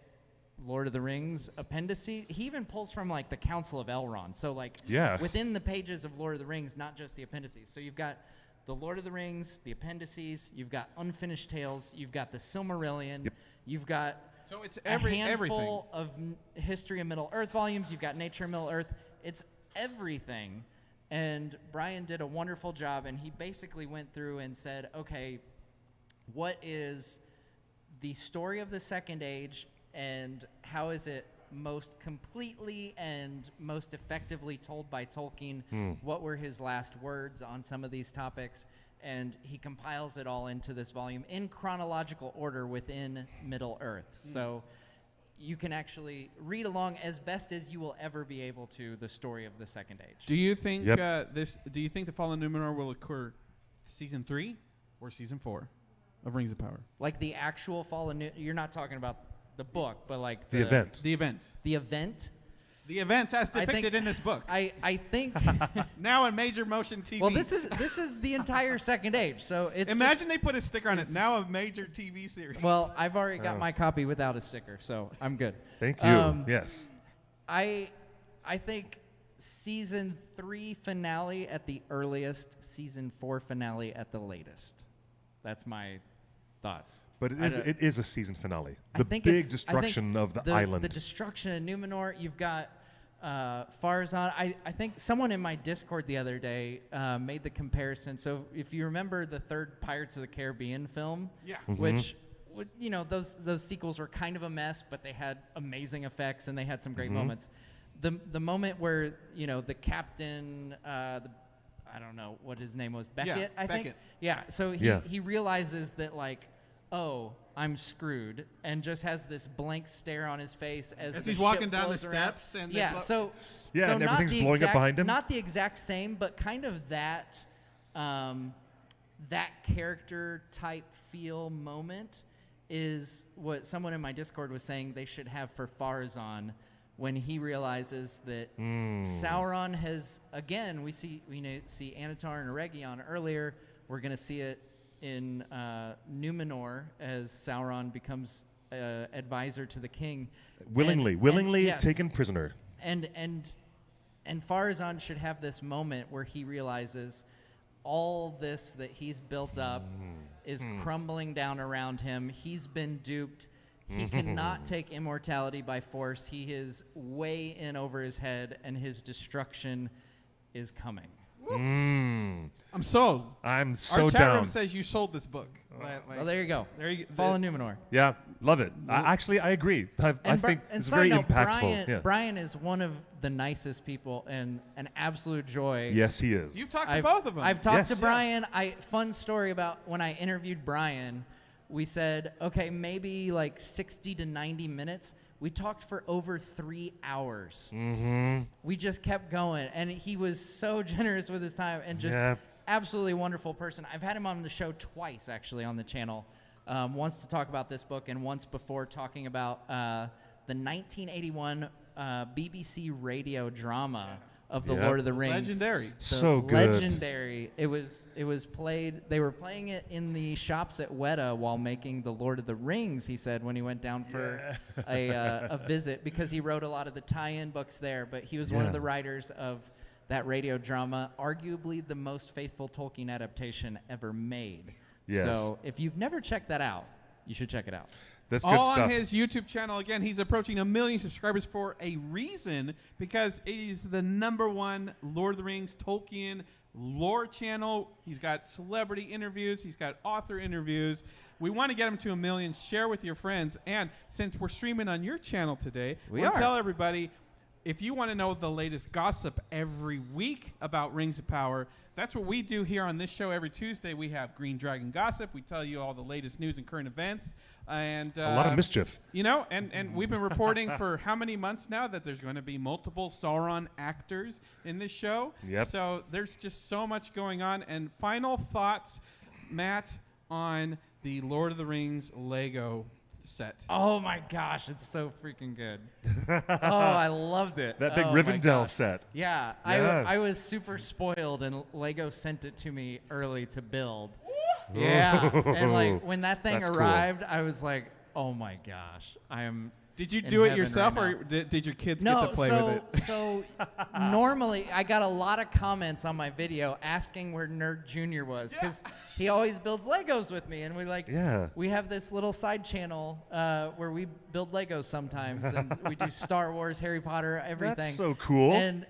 Lord of the Rings appendices. He even pulls from like the Council of Elrond. So like within the pages of Lord of the Rings, not just the appendices. So you've got the Lord of the Rings, the appendices, you've got Unfinished Tales, you've got the Silmarillion, you've got
So it's
a handful of History of Middle Earth volumes, you've got Nature of Middle Earth. It's everything. And Brian did a wonderful job, and he basically went through and said, okay, what is the story of the Second Age, and how is it most completely and most effectively told by Tolkien? What were his last words on some of these topics? And he compiles it all into this volume in chronological order within Middle Earth. So you can actually read along as best as you will ever be able to the story of the Second Age.
Do you think
Yep.
Do you think the Fall of Numenor will occur season 3 or season 4 of Rings of Power?
Like the actual Fall of you're not talking about the book, but like
the event.
The event.
The event.
The events as
I think-
depicted in this book.
I think.
Now in major motion TV.
Well, this is the entire Second Age, so it's
Imagine they put a sticker on it. Now a major TV series.
Well, I've already got my copy without a sticker, so I'm good.
Thank you. Yes.
I think season 3 finale at the earliest, season 4 finale at the latest. That's my thoughts.
But it is a season finale.
I
The
think
big
it's- I
destruction
think
of the island.
The destruction of Numenor. You've got Farazan. I think someone in my Discord the other day made the comparison. So if you remember the third Pirates of the Caribbean film,
Yeah.
which those sequels were kind of a mess, but they had amazing effects and they had some great moments. The moment where the captain, I don't know what his name was, Beckett, I think.
Beckett.
Yeah. So he realizes that like, oh, I'm screwed, and just has this blank stare on his face as
As
the
he's walking
ship
down the
blows around.
steps and they
yeah.
blow-
So
Yeah,
so
and
not
everything's
the
blowing up
exact,
behind him.
Not the exact same, but kind of that that character type feel moment is what someone in my Discord was saying they should have for Farazan when he realizes that Sauron has, again, we see Annatar and Eregion earlier. We're going to see it in Numenor as Sauron becomes advisor to the king.
willingly
yes.
taken prisoner.
And Farazan should have this moment where he realizes all this that he's built up is crumbling down around him. He's been duped. He cannot take immortality by force. He is way in over his head, and his destruction is coming.
I'm sold.
I'm so
Our chat
down.
room says you sold this book.
Well, there you go.
There you go.
Fallen Numenor.
Yeah, love it. Actually, I agree. I think it's very impactful.
Brian is one of the nicest people and an absolute joy.
Yes, he is.
You've talked to both of them.
I've talked to Brian. Fun story about when I interviewed Brian. We said, okay, maybe like 60 to 90 minutes. We talked for over 3 hours. We just kept going, and he was so generous with his time and just absolutely wonderful person. I've had him on the show twice, actually, on the channel. Once to talk about this book, and once before talking about the 1981 BBC radio drama of the Lord of the Rings.
Legendary.
So good.
Legendary. It was played. They were playing it in the shops at Weta while making the Lord of the Rings. He said when he went down for a visit, because he wrote a lot of the tie-in books there. But he was one of the writers of that radio drama, arguably the most faithful Tolkien adaptation ever made.
Yes.
So if you've never checked that out, you should check it out.
That's good
All
stuff.
on his YouTube channel. Again, he's approaching 1 million subscribers for a reason, because it is the #1 Lord of the Rings Tolkien lore channel. He's got celebrity interviews. He's got author interviews. We want to get him to 1 million. Share with your friends. And since we're streaming on your channel today, we'll tell everybody, if you want to know the latest gossip every week about Rings of Power, that's what we do here on this show every Tuesday. We have Green Dragon Gossip. We tell you all the latest news and current events. And
a lot of mischief.
You know, and we've been reporting for how many months now that there's going to be multiple Sauron actors in this show.
Yep.
So there's just so much going on. And final thoughts, Matt, on the Lord of the Rings Lego set.
Oh my gosh, it's so freaking good. Oh, I loved it.
That big Rivendell set.
Yeah, I was super spoiled, and Lego sent it to me early to build. Yeah, and like when that thing arrived, I was like, oh my gosh, I am.
Did you do it yourself,
right
or did your kids get to play with it?
So normally I got a lot of comments on my video asking where Nerd Jr. was, because he always builds Legos with me, and we have this little side channel where we build Legos sometimes, and we do Star Wars, Harry Potter, everything.
That's so cool.
And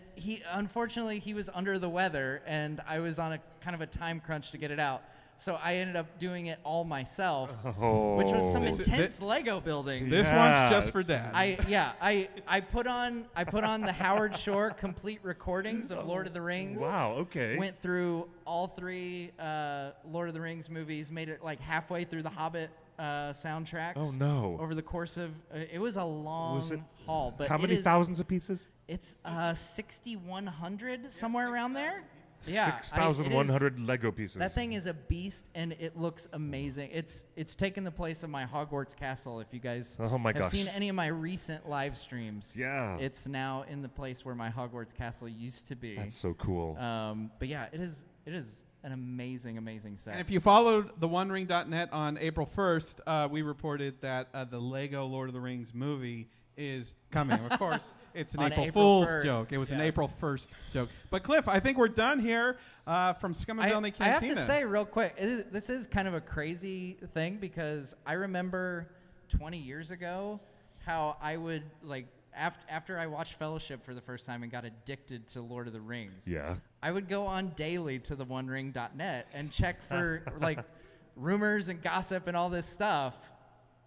unfortunately he was under the weather, and I was on a kind of a time crunch to get it out. So I ended up doing it all myself, which was some intense Lego building.
This one's just for Dad.
I put on the Howard Shore complete recordings of Lord of the Rings.
Wow, okay.
Went through all 3 Lord of the Rings movies, made it like halfway through the Hobbit soundtracks.
Oh no!
Over the course of it was a long haul, but
how many thousands of pieces?
It's 6,100 somewhere around there. Yeah,
6,100 Lego pieces.
That thing is a beast, and it looks amazing. It's taken the place of my Hogwarts castle. If you guys have seen any of my recent live streams, it's now in the place where my Hogwarts castle used to be.
That's so cool.
But yeah, it is an amazing set.
And if you followed theonering.net on April 1st, we reported that the Lego Lord of the Rings movie is coming. Of course, it's an April Fool's joke. It was an April 1st joke. But Cliff, I think we're done here from Scum and Villainy Cantina.
I have to say real quick, this is kind of a crazy thing, because I remember 20 years ago how I would, like, after I watched Fellowship for the first time and got addicted to Lord of the Rings, I would go on daily to theonering.net and check for like rumors and gossip and all this stuff.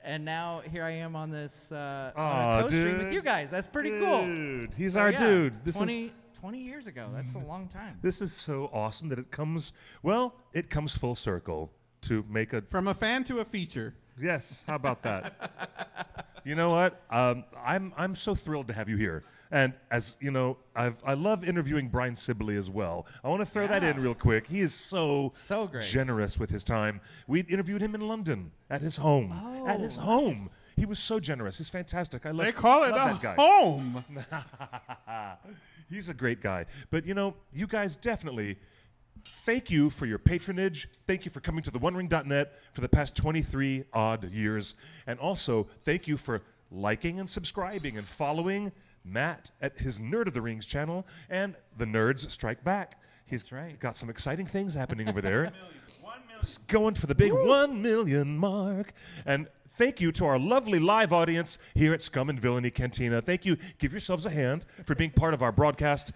And now here I am on this on a co-stream with you guys. That's pretty cool.
Dude, he's our dude. This
20 years ago. That's a long time.
This is so awesome that it comes full circle to make
from a fan to a feature.
Yes, how about that? You know what? I'm so thrilled to have you here. And as you know, I love interviewing Brian Sibley as well. I want to throw that in real quick. He is so great, generous with his time. We interviewed him in London at his home. At his home. Nice. He was so generous. He's fantastic. I love.
They call it
that guy.
Home.
He's a great guy. But you know, you guys definitely. Thank you for your patronage. Thank you for coming to theonering.net for the past 23 odd years. And also, thank you for liking and subscribing and following Matt at his Nerd of the Rings channel and the Nerds Strike Back. He's got some exciting things happening over there. going for the big 1 million mark. And thank you to our lovely live audience here at Scum and Villainy Cantina. Thank you. Give yourselves a hand for being part of our broadcast.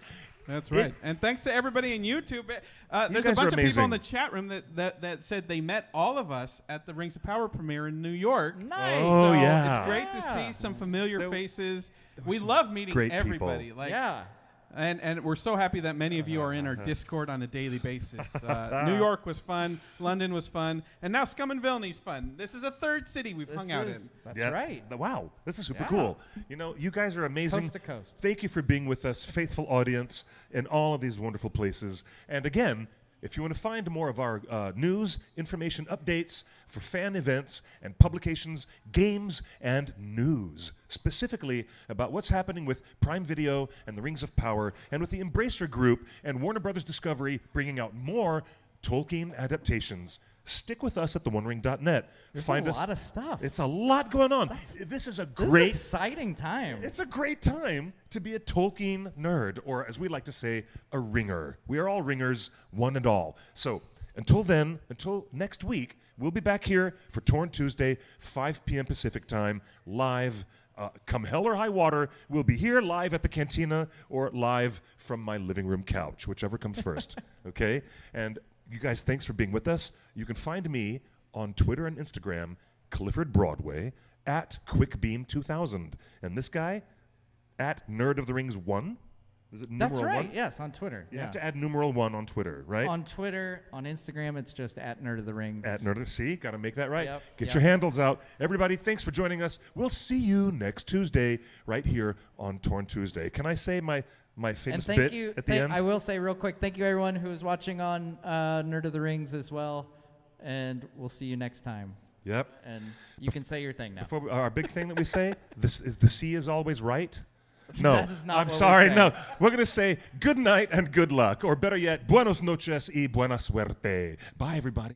That's right. And thanks to everybody on YouTube. There's a
guys are
bunch of people in
amazing.
the chat room that said they met all of us at the Rings of Power premiere in New York.
Nice.
Oh,
So
yeah.
It's great to see some familiar faces.
were
We
some
love meeting
great
everybody.
people.
Like,
Yeah.
And we're so happy that many of you are in our Discord on a daily basis. New York was fun. London was fun. And now Scum and Villainy is fun. This is the third city we've hung out in.
That's
Yeah.
right.
Wow, this is super
Yeah.
cool. You know, you guys are amazing.
Coast to coast.
Thank you for being with us, faithful audience, in all of these wonderful places. And again, if you want to find more of our news, information, updates for fan events and publications, games, and news, specifically about what's happening with Prime Video and the Rings of Power, and with the Embracer Group and Warner Brothers Discovery bringing out more Tolkien adaptations, stick with us at theonering.net.
There's
Find
a
us.
lot of stuff.
It's a lot going on. This is a
This is an
great
exciting time.
it's a great time to be a Tolkien nerd, or as we like to say, a ringer. We are all ringers, one and all. So until then, until next week, we'll be back here for Torn Tuesday, 5 p.m. Pacific time, live. Come hell or high water, we'll be here live at the Cantina or live from my living room couch, whichever comes first. Okay? And you guys, thanks for being with us. You can find me on Twitter and Instagram, Clifford Broadway, at QuickBeam2000. And this guy, at Nerd of the Rings 1. Is it numeral
That's right.
1?
Yes, on Twitter.
You have to add numeral 1 on Twitter, right?
On Twitter, on Instagram, it's just at Nerd of the Rings.
At Nerd. See, got to make that right.
Yep,
Get
yep.
your handles out. Everybody, thanks for joining us. We'll see you next Tuesday right here on Torn Tuesday. Can I say my famous
and
bit
thank you.
at the end?
I will say real quick, thank you everyone who is watching on Nerd of the Rings as well, and we'll see you next time.
Yep.
And you can say your thing now.
Before our big thing that we say, this is the sea is always right. No,
That is not
I'm
what we
sorry.
say.
No, we're gonna say good night and good luck, or better yet, buenos noches y buena suerte. Bye, everybody.